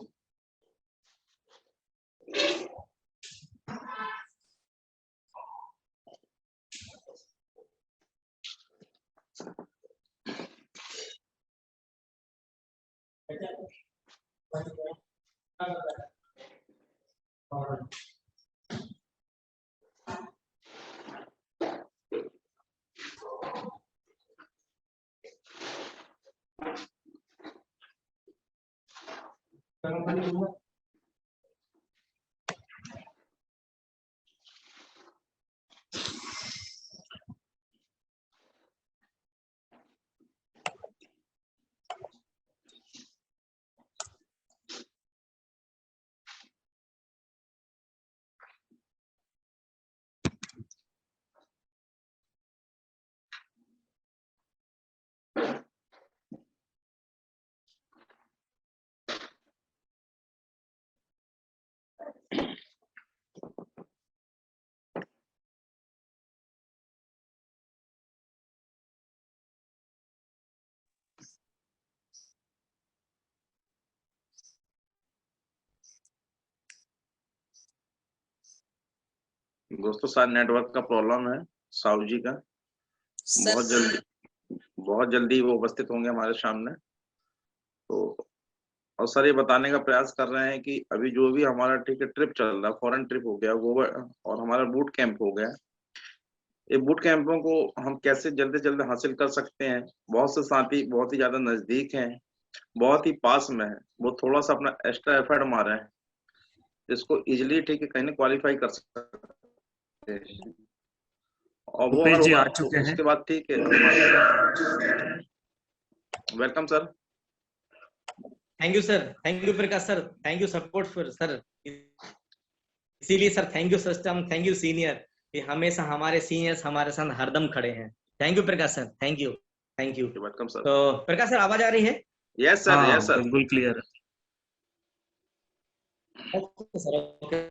S3: दोस्तों शायद नेटवर्क का प्रॉब्लम है साहू जी का। बहुत जल्दी वो उपस्थित होंगे हमारे सामने। तो और सर ये बताने का प्रयास कर रहे हैं कि अभी जो भी हमारा ठीक है ट्रिप चल रहा है, फॉरेन ट्रिप हो गया गोवा, और हमारा बूट कैंप हो गया, ये बूट कैंपों को हम कैसे जल्दी जल्दी हासिल कर सकते हैं। बहुत से साथी बहुत ही ज्यादा नजदीक हैं, बहुत ही पास में है, वो थोड़ा सा अपना एक्स्ट्रा एफर्ट मार रहे हैं, इसको इजिली ठीक है कहीं ना क्वालिफाई कर सकते हैं। और वो
S1: रुपेश जी
S3: होगा
S1: आ चुके
S3: तो
S1: हैं।
S3: उसके बाद ठीक है। Welcome sir.
S2: Thank you sir, thank you Prakash sir, thank you support for sir. इसीलिए sir thank you system, thank you senior, कि हमेशा हमारे सीनियर्स हमारे साथ हरदम खड़े हैं। Thank you Prakash sir, thank you, thank you.
S3: Welcome sir.
S2: तो प्रकाश सर आवाज आ रही है?
S3: यस सर,
S1: हाँ
S3: यस सर।
S1: बिल्कुल क्लियर है।
S2: Okay sir, okay.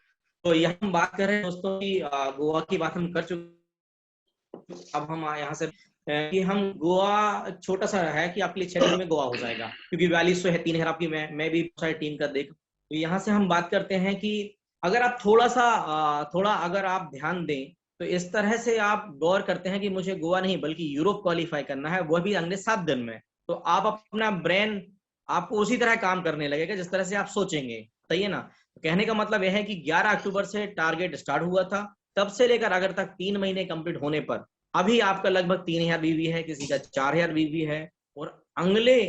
S2: तो यहाँ हम बात कर रहे हैं दोस्तों की गोवा की बात हम कर चुके। अब हम यहाँ से कि हम गोवा छोटा सा है कि आपके लिए 6 दिन में गोवा हो जाएगा, क्योंकि 4200 है, 3000 आपकी, मैं भी सारी टीम का देख। तो यहाँ से हम बात करते हैं कि अगर आप थोड़ा अगर आप ध्यान दें तो इस तरह से आप गौर करते हैं कि मुझे गोवा नहीं बल्कि यूरोप क्वालिफाई करना है, वह भी अगले 7 दिन में। तो आप अपना ब्रेन आपको उसी तरह काम करने लगेगा जिस तरह से आप सोचेंगे, सही है ना। तो कहने का मतलब यह है कि 11 अक्टूबर से टारगेट स्टार्ट हुआ था, तब से लेकर अगर तक 3 महीने कंप्लीट होने पर अभी आपका लगभग 3000 बीवी है, किसी का 4000 बीवी है। और अगले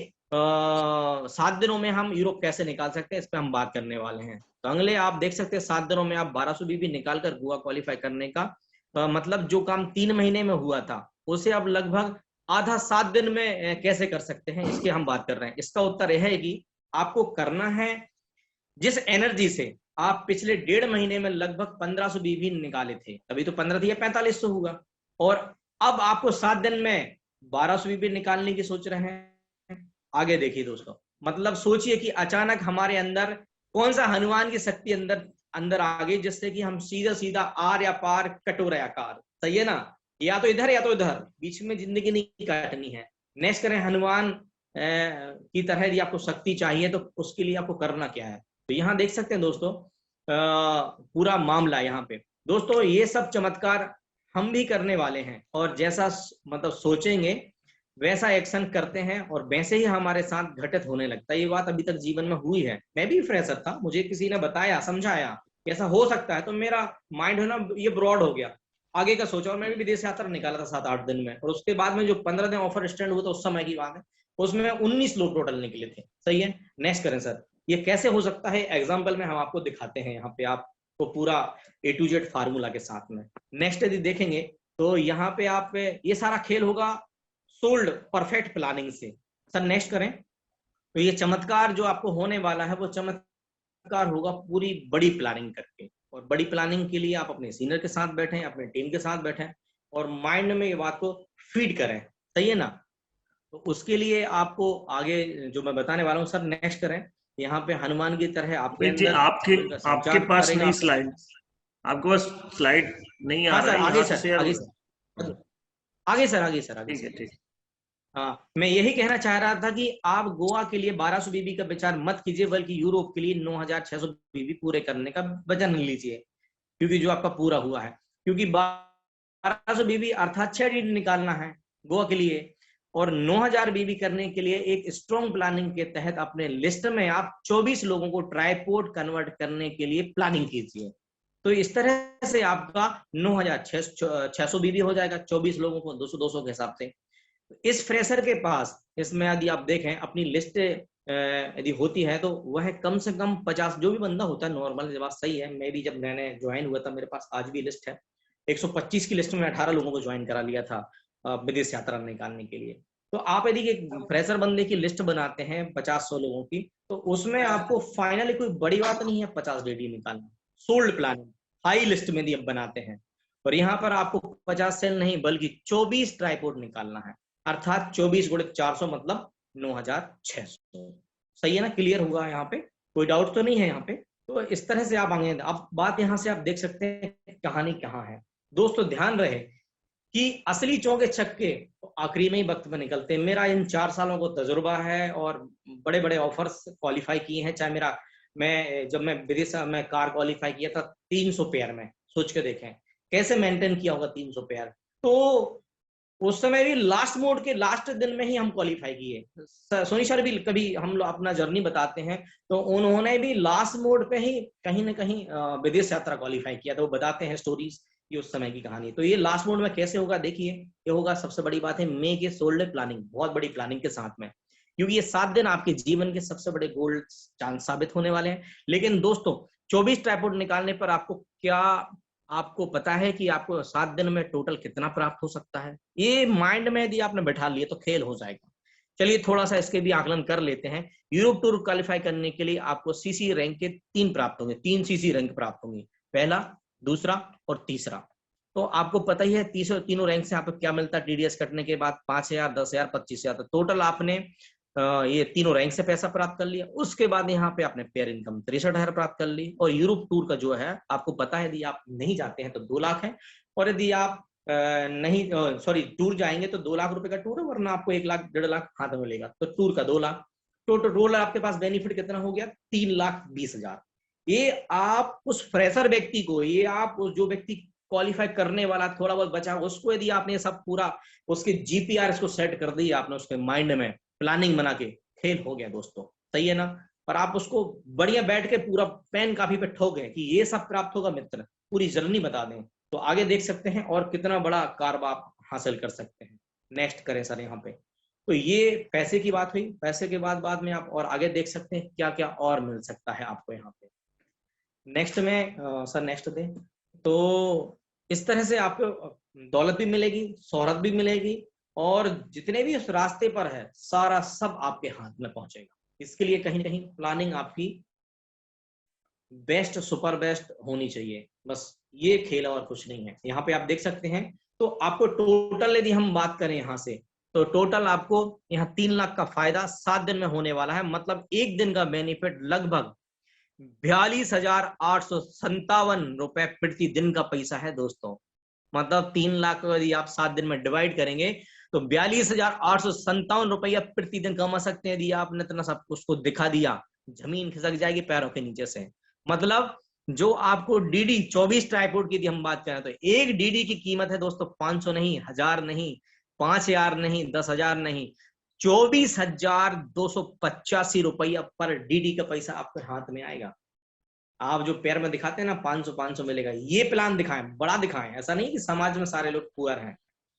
S2: 7 दिनों में हम यूरोप कैसे निकाल सकते हैं इस पर हम बात करने वाले हैं। तो अगले आप देख सकते हैं 7 दिनों में आप 1200 बीवी निकाल कर गोवा क्वालिफाई करने का मतलब जो काम 3 महीने में हुआ था उसे अब लगभग आधा 7 दिन में कैसे कर सकते हैं, इसकी हम बात कर रहे हैं। इसका उत्तर यह है कि आपको करना है जिस एनर्जी से आप पिछले 1.5 महीने में लगभग 1500 बीवी निकाले थे, अभी तो 15 थी, 4500 हुआ, और अब आपको 7 दिन में 1200 बीवी निकालने की सोच रहे हैं। आगे देखिए दोस्तों, मतलब सोचिए कि अचानक हमारे अंदर कौन सा हनुमान की शक्ति अंदर आ गई जिससे कि हम सीधा सीधा आर या पार कटोरा आकार, सही है ना, या तो इधर या तो इधर, बीच में जिंदगी नहीं काटनी है। नेक्स्ट करें हनुमान की तरह यदि आपको शक्ति चाहिए तो उसके लिए आपको करना क्या है। तो यहाँ देख सकते हैं दोस्तों पूरा मामला यहाँ पे दोस्तों, ये सब चमत्कार हम भी करने वाले हैं और जैसा मतलब सोचेंगे वैसा एक्शन करते हैं और वैसे ही हमारे साथ घटित होने लगता है। ये बात अभी तक जीवन में हुई है। मैं भी फ्रेशर था, मुझे किसी ने बताया, समझाया ऐसा हो सकता है, तो मेरा माइंड है ना ये ब्रॉड हो गया, आगे का सोचा, और मैं भी विदेश यात्रा निकाला था 7-8 दिन में। और उसके बाद में जो 15 दिन ऑफर स्टैंड हुआ था उस समय की बात है, उसमें 19 लोग टोटल निकले थे, सही है। नेक्स्ट करें सर, ये कैसे हो सकता है, एग्जाम्पल में हम आपको दिखाते हैं यहाँ पे आपको पूरा A to Z फार्मूला के साथ में। नेक्स्ट यदि देखेंगे तो यहाँ पे आप ये सारा खेल होगा सोल्ड परफेक्ट प्लानिंग से। सर नेक्स्ट करें, तो ये चमत्कार जो आपको होने वाला है वो चमत्कार होगा पूरी बड़ी प्लानिंग करके। और बड़ी प्लानिंग के लिए आप अपने सीनियर के साथ बैठें, अपने टीम के साथ बैठें और माइंड में ये बात को फीड करें, सही है ना। तो उसके लिए आपको आगे जो मैं बताने वाला हूँ, सर नेक्स्ट करें, यहाँ पे हनुमान की तरह आपके
S1: जी,
S2: अंदर
S1: आपके पास नहीं स्लाइड, आपके पास स्लाइड नहीं आ
S2: हाँ
S1: रहा
S2: सर,
S1: है,
S2: आगे
S1: यहाँ से
S2: सर,
S1: शेयर।
S2: आगे सर, आगे सर, आगे सर, आगे
S1: ठीक है,
S2: सर।
S1: ठीक।
S2: हाँ, मैं यही कहना चाह रहा था कि आप गोवा के लिए 1200 बीबी का विचार मत कीजिए, बल्कि यूरोप के लिए 9600 बीबी पूरे करने का वजन लीजिए, क्योंकि जो आपका पूरा हुआ है, क्योंकि 1200 बीबी अर्थात 6 दिन निकालना है गोवा के लिए, और 9000 बीबी करने के लिए एक स्ट्रॉन्ग प्लानिंग के तहत अपने लिस्ट में आप 24 लोगों को ट्राइपोड कन्वर्ट करने के लिए प्लानिंग कीजिए। तो इस तरह से आपका 9600 बीबी हो जाएगा, 24 लोगों को 200-200 के हिसाब से। इस फ्रेशर के पास, इसमें यदि आप देखें अपनी लिस्ट यदि होती है तो वह कम से कम 50, जो भी बंदा होता है नॉर्मल, जब बात सही है, मैं भी जब मैंने ज्वाइन हुआ था मेरे पास आज भी लिस्ट है 125 की लिस्ट में 18 लोगों को ज्वाइन करा लिया था विदेश यात्रा निकालने के लिए। तो आप यदि एक फ्रेशर बंदे की लिस्ट बनाते हैं 50-100 लोगों की, तो उसमें आपको फाइनली कोई बड़ी बात नहीं है 50 डेडी निकालना, सोल्ड प्लानिंग हाई लिस्ट में यदि बनाते हैं। और यहाँ पर आपको 50 सेल नहीं बल्कि 24 ट्राइपोड निकालना है, अर्थात 24 गुणित 400 मतलब 9600, सही है ना, क्लियर हुआ यहाँ पे, कोई डाउट तो नहीं है यहाँ पे। तो इस तरह से आप आगे, अब बात यहाँ से आप देख सकते हैं कहानी कहाँ है दोस्तों। ध्यान रहे कि असली चौके छक्के तो आखिरी में ही वक्त में निकलते हैं। मेरा इन 4 सालों को तजुर्बा है और बड़े बड़े ऑफर्स क्वालिफाई किए हैं, चाहे मेरा, मैं जब मैं विदेश में कार क्वालिफाई किया था 300 पेयर में, सोच के देखें कैसे मेंटेन किया होगा 300 पेयर। तो उस समय भी लास्ट मोड के लास्ट दिन में ही हम क्वालिफाई किए। सोनी सर भी कभी हम लोग अपना जर्नी बताते हैं तो उन्होंने भी लास्ट मोड पे ही कहीं ना कहीं विदेश यात्रा क्वालिफाई किया, तो वो बताते हैं स्टोरीज की उस समय की कहानी। तो ये लास्ट मोड में कैसे होगा देखिए, ये होगा, सबसे बड़ी बात है मे के सोल्ड प्लानिंग, बहुत बड़ी प्लानिंग के साथ में, क्योंकि ये 7 दिन आपके जीवन के सबसे बड़े गोल्ड चांस साबित होने वाले हैं। लेकिन दोस्तों 24 ट्राइपॉड निकालने पर आपको पता है कि आपको 7 दिन में टोटल कितना प्राप्त हो सकता है? ये माइंड में यदि आपने बैठा लिया तो खेल हो जाएगा। चलिए थोड़ा सा इसके भी आकलन कर लेते हैं। यूरोप टूर क्वालिफाई करने के लिए आपको सीसी रैंक के 3 प्राप्त होंगे, 3 सीसी रैंक प्राप्त होंगे, पहला, दूसरा और तीसरा। तो आपको पता ही है तीनों रैंक से आपको क्या मिलता है टीडीएस कटने के बाद, 5,000, 10,000, 25,000। तो टोटल आपने ये तीनों रैंक से पैसा प्राप्त कर लिया। उसके बाद यहाँ पे आपने पेयर इनकम 63,000 प्राप्त कर ली। और यूरोप टूर का जो है आपको पता है, यदि आप नहीं जाते हैं तो 2 लाख है, और यदि आप टूर जाएंगे तो 2 लाख रुपए का टूर है, वरना आपको 1 लाख 1.5 लाख हाथ में मिलेगा। तो टूर का 2 लाख, टोटल आपके पास बेनिफिट कितना हो गया? 3,20,000। ये आप उस फ्रेशर व्यक्ति को, ये आप जो व्यक्ति क्वालिफाई करने वाला थोड़ा बहुत बचा उसको, यदि आपने सब पूरा उसके जीपीआर इसको सेट कर दी आपने, उसके माइंड में प्लानिंग बना के, खेल हो गया दोस्तों। सही है ना? और आप उसको बढ़िया बैठ के पूरा पेन कापी पे ठोक गए कि ये सब प्राप्त होगा मित्र, पूरी जर्नी बता दें, तो आगे देख सकते हैं और कितना बड़ा कारबार आप हासिल कर सकते हैं। नेक्स्ट करें सर यहाँ पे। तो ये पैसे की बात हुई। पैसे के बाद में आप और आगे देख सकते हैं क्या क्या और मिल सकता है आपको यहाँ पे। नेक्स्ट में सर नेक्स्ट दे। तो इस तरह से आपको दौलत भी मिलेगी, शोहरत भी मिलेगी, और जितने भी उस रास्ते पर है सारा सब आपके हाथ में पहुंचेगा। इसके लिए कहीं ना कहीं प्लानिंग आपकी बेस्ट, सुपर बेस्ट होनी चाहिए। बस ये खेल और कुछ नहीं है। यहाँ पे आप देख सकते हैं। तो आपको टोटल यदि हम बात करें यहाँ से, तो टोटल आपको यहाँ 3 लाख का फायदा 7 दिन में होने वाला है। मतलब एक दिन का बेनिफिट लगभग 42,857 रुपए प्रति दिन का पैसा है दोस्तों। मतलब 3 लाख को यदि आप 7 दिन में डिवाइड करेंगे तो 42,857 रुपया प्रति दिन कमा सकते हैं। यदि आपने इतना सब उसको दिखा दिया, जमीन खिसक जाएगी पैरों के नीचे से। मतलब जो आपको डीडी 24 ट्राइपॉड की यदि हम बात करें तो एक डीडी की कीमत है दोस्तों 500 नहीं, 1000 नहीं, 5,000 नहीं, 10,000 नहीं, 24,285 रुपया पर डीडी का पैसा आपके हाथ में आएगा। आप जो पैर में दिखाते हैं ना 500 मिलेगा, ये प्लान दिखाएं, बड़ा दिखाएं। ऐसा नहीं कि समाज में सारे लोग पुअर हैं।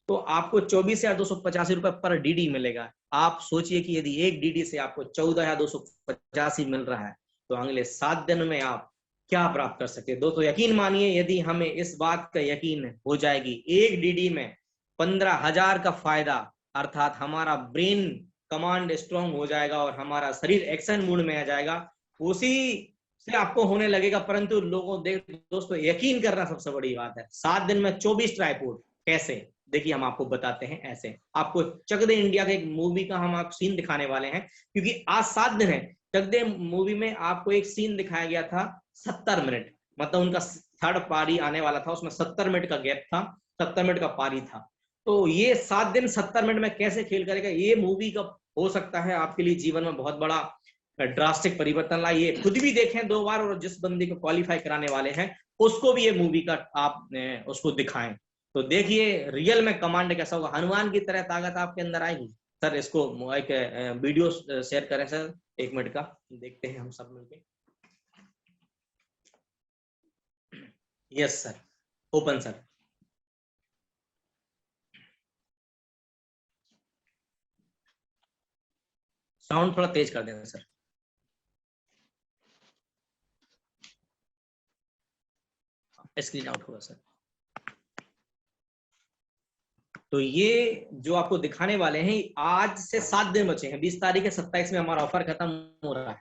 S2: तो आपको 24,285 रुपए पर डीडी मिलेगा। आप सोचिए कि यदि एक डीडी से आपको 14,285 मिल रहा है तो अगले 7 दिन में आप क्या प्राप्त कर सकते हैं दोस्तों। यकीन मानिए, यदि हमें इस बात का यकीन हो जाएगी, एक डीडी में 15,000 का फायदा, अर्थात हमारा ब्रेन कमांड स्ट्रांग हो जाएगा और हमारा शरीर एक्शन मूड में आ जाएगा, उसी से आपको होने लगेगा। परंतु लोगों दोस्तों यकीन करना सबसे बड़ी बात है। 7 दिन में 24 ट्राइपॉड कैसे? देखिए हम आपको बताते हैं। ऐसे आपको चक दे इंडिया के एक मूवी का हम आपको सीन दिखाने वाले हैं, क्योंकि आज 7 दिन है। चक दे मूवी में आपको एक सीन दिखाया गया था 70 मिनट, मतलब उनका 3rd पारी आने वाला था, उसमें 70 मिनट का गैप था, 70 मिनट का पारी था। तो ये 7 दिन 70 मिनट में कैसे खेल करेगा, ये मूवी का हो सकता है आपके लिए जीवन में बहुत बड़ा ड्रास्टिक परिवर्तन लाए। ये खुद भी देखें 2 बार, और जिस बंदे को क्वालिफाई कराने वाले हैं उसको भी ये मूवी का आप उसको दिखाएं, तो देखिए रियल में कमांड कैसा होगा। हनुमान की तरह ताकत आपके अंदर आएगी। सर इसको एक वीडियो शेयर करें सर, 1 मिनट का, देखते हैं हम सब मिलके। Yes sir, open sir. Sound थोड़ा तेज कर देना सर। स्क्रीन आउट होगा सर। तो ये जो आपको दिखाने वाले हैं, आज से 7 दिन बचे हैं। 20 तारीख है, 27 में हमारा ऑफर खत्म हो रहा है।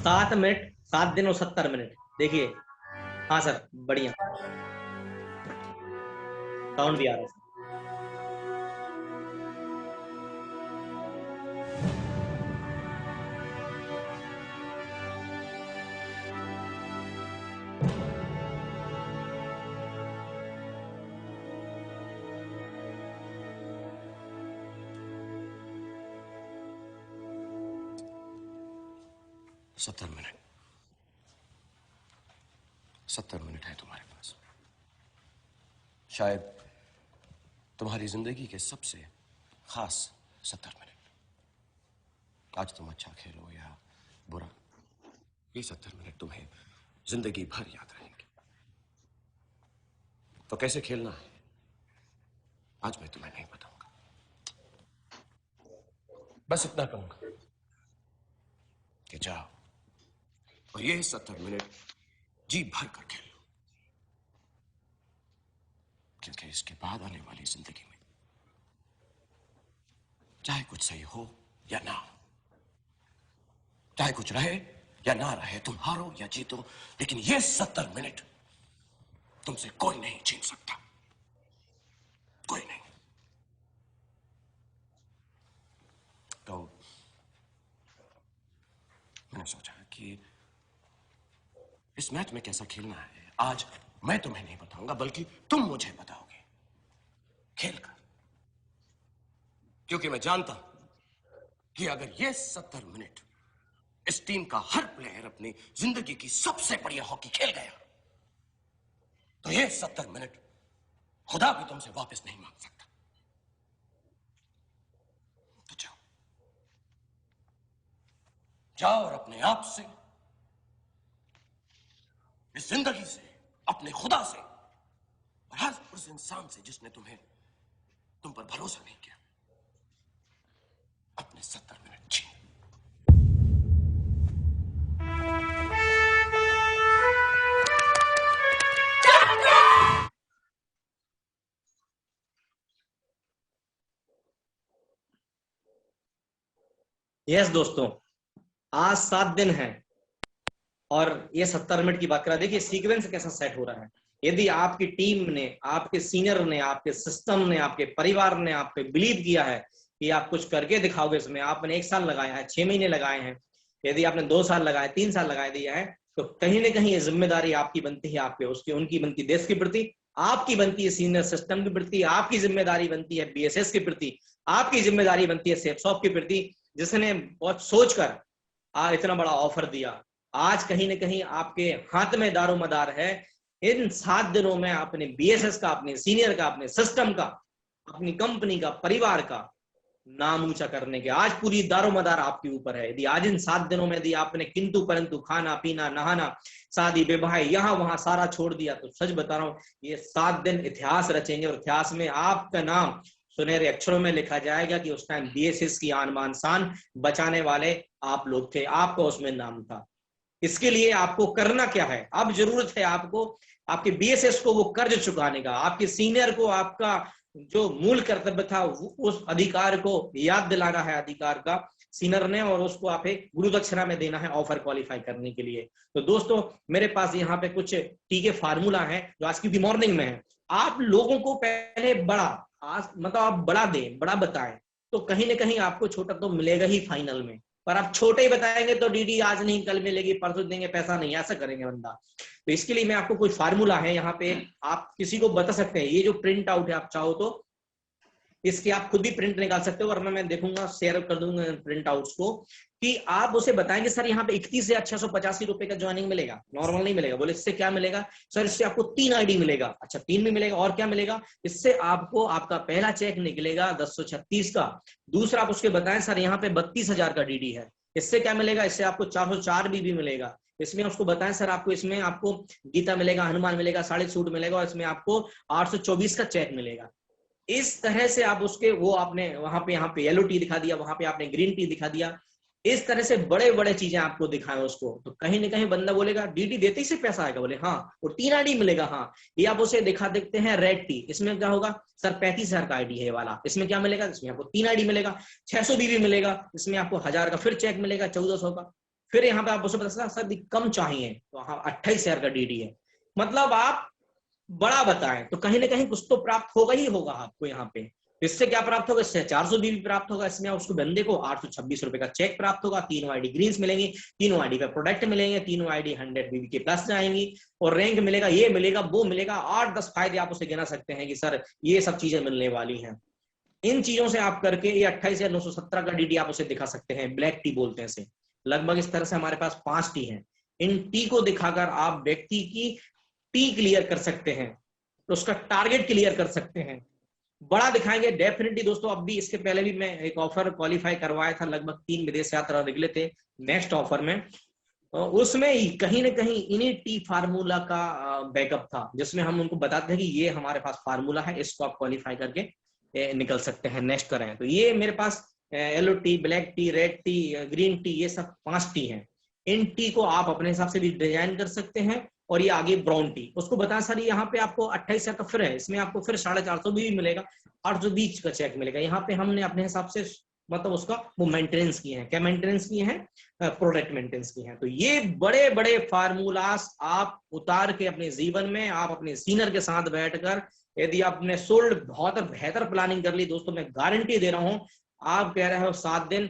S2: 7 मिनट, 7 दिन और 70 मिनट। देखिए, हाँ सर बढ़िया साउंड भी आ रहा है सर।
S5: सत्तर मिनट 70 मिनट है तुम्हारे पास। शायद तुम्हारी जिंदगी के सबसे खास 70 मिनट। आज तुम अच्छा खेलो या बुरा, ये 70 मिनट तुम्हें जिंदगी भर याद रहेंगे। तो कैसे खेलना है आज मैं तुम्हें नहीं बताऊंगा, बस इतना कहूंगा कि जाओ और ये 70 मिनट जी भर कर खेल लो, क्योंकि इसके बाद आने वाली जिंदगी में चाहे कुछ सही हो या ना हो, चाहे कुछ रहे या ना रहे, तुम हारो या जीतो, लेकिन ये 70 मिनट तुमसे कोई नहीं छीन सकता। कोई नहीं। तो मैंने सोचा कि इस मैच में कैसा खेलना है आज मैं तुम्हें नहीं बताऊंगा, बल्कि तुम मुझे बताओगे खेलकर। क्योंकि मैं जानता हूं कि अगर ये 70 मिनट इस टीम का हर प्लेयर अपनी जिंदगी की सबसे बढ़िया हॉकी खेल गया, तो ये 70 मिनट खुदा भी तुमसे वापस नहीं मांग सकता। तो जाओ, जाओ और अपने आप से, इस जिंदगी से, अपने खुदा से और हर उस इंसान से जिसने तुम पर भरोसा नहीं किया, अपने 70 मिनट छीन।
S2: यस दोस्तों, आज 7 दिन है और ये 70 मिनट की बात करा। देखिए सीक्वेंस कैसा सेट हो रहा है। यदि आपकी टीम ने, आपके सीनियर ने, आपके सिस्टम ने, आपके परिवार ने आप पे बिलीव किया है कि आप कुछ करके दिखाओगे, इसमें आपने 1 साल लगाया है, 6 महीने लगाए हैं, यदि आपने 2 साल लगाए, 3 साल लगा दिया है, तो कहीं ना कहीं ये जिम्मेदारी आपकी बनती है, आपके उसकी उनकी बनती है देश के प्रति, आपकी बनती है सीनियर सिस्टम के प्रति, आपकी जिम्मेदारी बनती है BSS के प्रति, आपकी जिम्मेदारी बनती है सेफसॉफ्ट के प्रति, जिसने बहुत सोचकर इतना बड़ा ऑफर दिया। आज कहीं ना कहीं आपके हाथ में दारोमदार है इन 7 दिनों में अपने BSS का, अपने सीनियर का, अपने सिस्टम का, अपनी कंपनी का, परिवार का नाम ऊंचा करने के। आज पूरी दारोमदार आपके ऊपर है। यदि आज इन 7 दिनों में यदि आपने किंतु परंतु खाना पीना नहाना शादी विवाह यहाँ वहां सारा छोड़ दिया, तो सच बता रहा हूं ये 7 दिन इतिहास रचेंगे और इतिहास में आपका नाम सुनहरे अक्षरों में लिखा जाएगा कि उस टाइम BSS की आन बान शान बचाने वाले आप लोग थे, आपका उसमें नाम था। इसके लिए आपको करना क्या है? अब जरूरत है आपको आपके BSS को वो कर्ज चुकाने का, आपके सीनियर को आपका जो मूल कर्तव्य था उस अधिकार को याद दिलाना है, अधिकार का सीनियर ने, और उसको आप एक गुरु दक्षिणा में देना है ऑफर क्वालिफाई करने के लिए। तो दोस्तों मेरे पास यहाँ पे कुछ टी के फार्मूला है जो आज की मॉर्निंग में है। आप लोगों को पहले बड़ा मतलब आप बड़ा दें, बड़ा बताएं, तो कहीं ना कहीं आपको छोटा तो मिलेगा ही फाइनल में। पर आप छोटे ही बताएंगे तो DD आज नहीं कल मिलेगी, परसों देंगे, पैसा नहीं, ऐसा करेंगे बंदा। तो इसके लिए मैं आपको कुछ फार्मूला है यहाँ पे, आप किसी को बता सकते हैं। ये जो प्रिंट आउट है आप चाहो तो इसकी आप खुद भी प्रिंट निकाल सकते हो, वरना मैं देखूंगा शेयर कर दूंगा प्रिंट आउट्स को, कि आप उसे बताएंगे सर यहाँ पे 31 से 685 रुपए का ज्वाइनिंग मिलेगा, नॉर्मल नहीं मिलेगा। बोले इससे क्या मिलेगा सर? इससे आपको 3 ID मिलेगा। अच्छा 3 भी मिलेगा, और क्या मिलेगा? इससे आपको आपका पहला चेक निकलेगा 1036 का। दूसरा आप उसके बताएं सर यहाँ पे 32,000 का DD है, इससे क्या मिलेगा? इससे आपको 404 भी मिलेगा। इसमें उसको बताएं सर आपको इसमें आपको गीता मिलेगा, हनुमान मिलेगा, साड़ी सूट मिलेगा, और इसमें आपको 824 का चेक मिलेगा। इस तरह से आप उसके वो आपने वहां पे यहाँ पे येलो टी दिखा दिया, वहां पे आपने ग्रीन टी दिखा दिया, इस तरह से बड़े बड़े चीजें आपको दिखाएं उसको, तो कहीं ना कहीं बंदा बोलेगा DD देते ही से पैसा आएगा। बोले हाँ, और 3 ID मिलेगा। हाँ, ये आप उसे दिखा देखते हैं रेड टी, इसमें क्या होगा सर? 35,000 का ID है वाला, इसमें क्या मिलेगा? इसमें आपको 3 ID मिलेगा। 600 भी मिलेगा, इसमें आपको 1000 का फिर चेक मिलेगा, 1400 का। फिर यहाँ पे आप उसे बता सर कम चाहिए तो हाँ 28,000 का DD है। मतलब आप बड़ा बताएं तो कहीं ना कहीं कुछ तो प्राप्त होगा ही होगा आपको यहाँ पे। इससे क्या प्राप्त होगा? इससे 400 भी प्राप्त होगा। इसमें उसको बंदे को 826 रुपए का चेक प्राप्त होगा, 3 ID ग्रीन्स मिलेंगी, 3 ID का प्रोडक्ट मिलेंगे, 3 ID 100 BB के प्लस जाएंगी, और रैंक मिलेगा, ये मिलेगा, वो मिलेगा। 8-10 फायदे आप उसे गिना सकते हैं कि सर ये सब चीजें मिलने वाली हैं। इन चीजों से आप करके ये 28,917 का DD आप उसे दिखा सकते हैं। ब्लैक टी बोलते हैं इसे। लगभग इस तरह से हमारे पास 5 टी हैं। इन टी को दिखाकर आप व्यक्ति की टी क्लियर कर सकते हैं, तो उसका टारगेट क्लियर कर सकते हैं, बड़ा दिखाएंगे डेफिनेटली। दोस्तों अब भी इसके पहले भी मैं एक ऑफर क्वालिफाई करवाया था, लगभग 3 विदेश यात्रा निकले थे नेक्स्ट ऑफर में, उसमें कहीं ना कहीं इन्हीं टी फार्मूला का बैकअप था, जिसमें हम उनको बताते हैं कि ये हमारे पास फार्मूला है, इसको आप क्वालिफाई करके निकल सकते हैं, नेक्स्ट करें। तो ये मेरे पास yellow tea, black tea, red tea, green tea, ये सब 5 टी हैं। इन टी को आप अपने हिसाब से भी डिजाइन कर सकते हैं। और ये आगे ब्राउन टी, उसको बताएं सर यहाँ पे आपको 28,000 का फिर है, इसमें आपको फिर 450 भी मिलेगा, 820 का चेक मिलेगा। यहाँ पे हमने अपने हिसाब से मतलब उसका वो मेंटेनेंस किए हैं। क्या मेंटेनेंस किए हैं? प्रोडक्ट मेंटेनेंस किए हैं। तो ये बड़े बड़े फार्मूलास आप उतार के अपने जीवन में, आप अपने सीनियर के साथ बैठकर यदि आपने सोल्ड बहुत बेहतर प्लानिंग कर ली दोस्तों, मैं गारंटी दे रहा हूं, आप कह रहे हो 7 दिन,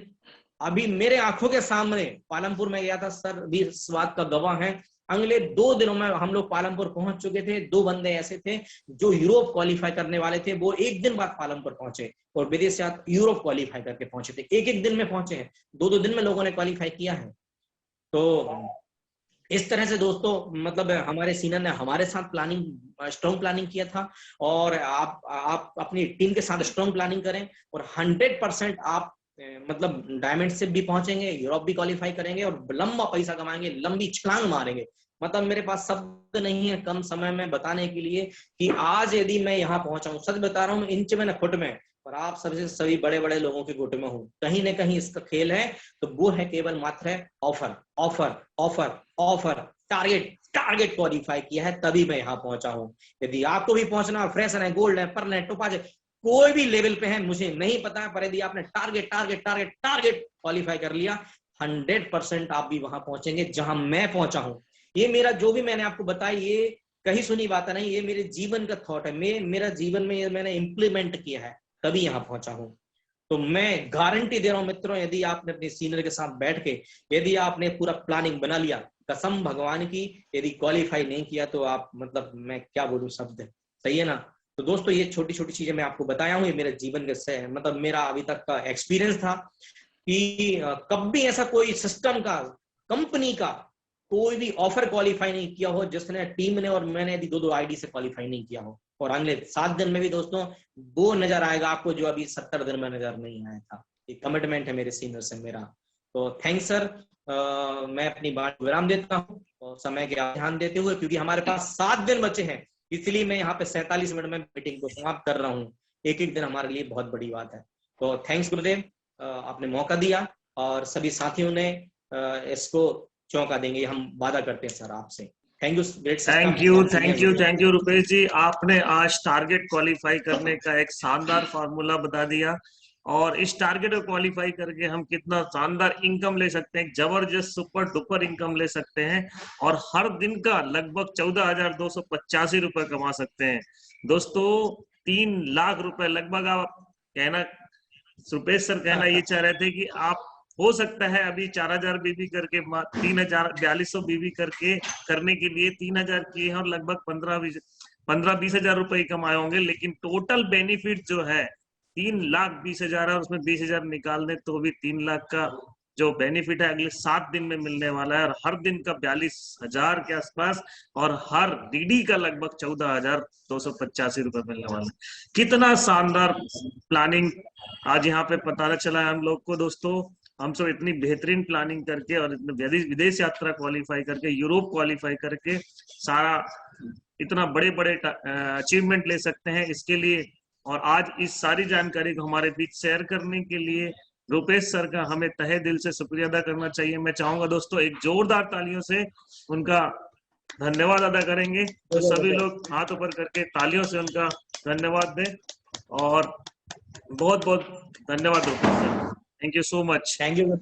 S2: अभी मेरे आंखों के सामने पालमपुर में गया था सर, भी इस बात का गवाह है। अगले 2 दिनों में हम लोग पालमपुर पहुंच चुके थे। 2 बंदे ऐसे थे जो यूरोप क्वालिफाई करने वाले थे, वो 1 दिन बाद पालमपुर पहुंचे और विदेश से यूरोप क्वालिफाई करके पहुंचे थे। 1-1 दिन में पहुंचे हैं, 2-2 दिन में लोगों ने क्वालिफाई किया है। तो इस तरह से दोस्तों मतलब हमारे सीनियर ने हमारे साथ प्लानिंग, स्ट्रॉन्ग प्लानिंग किया था। और आप अपनी टीम के साथ स्ट्रॉन्ग प्लानिंग करें और 100% आप मतलब डायमंड से भी पहुंचेंगे, यूरोप भी क्वालिफाई करेंगे और लंबा पैसा कमाएंगे, लंबी छलांग मारेंगे। मतलब मेरे पास शब्द नहीं है कम समय में बताने के लिए कि आज यदि मैं यहाँ पहुंचा हूँ, सच बता रहा हूँ, इंच में न फुट में, और आप सबसे सभी बड़े बड़े लोगों के गुट में हूँ। कहीं न कहीं इसका खेल है, तो वो है केवल मात्र है offer offer offer offer, target target qualify किया है तभी मैं यहाँ पहुंचा हूँ। यदि आपको भी पहुंचना, फ्रेशर है, गोल्ड है, पर्ल है, टोपाज है, कोई भी लेवल पे है मुझे नहीं पता, पर यदि आपने target target target target qualify कर लिया, 100% आप भी वहां पहुंचेंगे जहां मैं पहुंचा हूं। ये मेरा जो भी मैंने आपको बताया, ये कहीं सुनी बात नहीं, ये मेरे जीवन का थॉट है, मेरा जीवन में ये मैंने इंप्लीमेंट किया है तभी यहाँ पहुंचा हूं। तो मैं गारंटी दे रहा हूं मित्रों, यदि आपने अपने सीनियर के साथ बैठ के यदि आपने पूरा प्लानिंग बना लिया, कसम भगवान की, यदि क्वालिफाई नहीं किया तो आप मतलब मैं क्या बोलूं शब्द, सही है ना। तो दोस्तों ये छोटी छोटी चीजें मैं आपको बताया हूँ, ये मेरे जीवन के मतलब मेरा अभी तक का एक्सपीरियंस था कि कभी ऐसा कोई सिस्टम का, कंपनी का कोई भी ऑफर क्वालिफाई नहीं किया हो जिसने टीम ने और मैंने यदि 2-2 आईडी से क्वालिफाई नहीं किया हो। और अगले 7 दिन में भी दोस्तों वो नजर आएगा आपको जो अभी 70 दिन में नजर नहीं आया था। ये कमिटमेंट है मेरे सीनियर से मेरा। तो थैंक्स सर। मैं अपनी बात विराम देता हूँ और समय के ध्यान देते हुए, क्योंकि हमारे पास 7 दिन बचे हैं, इसलिए मैं यहाँ पे 47 मिनट में मीटिंग को समाप्त कर रहा हूँ। एक एक दिन हमारे लिए बहुत बड़ी बात है। तो थैंक्स गुरुदेव, आपने मौका दिया और सभी साथियों ने इसको चौंका देंगे, हम वादा करते हैं सर आपसे। थैंक
S1: यू रुपेश जी, आपने आज टारगेट क्वालिफाई करने का एक शानदार फार्मूला बता दिया और इस टारगेट को क्वालिफाई करके हम कितना शानदार इनकम ले सकते हैं, जबरदस्त सुपर डुपर इनकम ले सकते हैं और हर दिन का लगभग 14,285 रुपए कमा सकते हैं। दोस्तों 3 लाख रुपए लगभग, आप कहना, रुपेश सर कहना ये चाह रहे थे कि आप हो सकता है अभी 4,000 बीबी करके 3,4200 बीबी करके करने के लिए 3,000 किए हैं और लगभग 15-20 हजार रुपए कमाए होंगे, लेकिन टोटल बेनिफिट जो है 3,20,000 है और उसमें 20,000 निकाल दें तो भी 3 लाख का जो बेनिफिट है अगले 7 दिन में मिलने वाला है और हर दिन का 42,000 के आसपास और हर डीडी का लगभग 14,285 रुपए मिलने वाला है। कितना शानदार प्लानिंग आज यहाँ पे पता चला है हम लोग को। दोस्तों हम सब इतनी बेहतरीन प्लानिंग करके और विदेश यात्रा क्वालिफाई करके, यूरोप क्वालिफाई करके सारा इतना बड़े बड़े अचीवमेंट ले सकते हैं। इसके लिए और आज इस सारी जानकारी को हमारे बीच शेयर करने के लिए रुपेश सर का हमें तहे दिल से शुक्रिया अदा करना चाहिए। मैं चाहूंगा दोस्तों एक जोरदार तालियों से उनका धन्यवाद अदा करेंगे, तो सभी लोग हाथ ऊपर करके तालियों से उनका धन्यवाद दें और बहुत बहुत धन्यवाद Rupesh sir. Thank you so much.
S2: Thank you.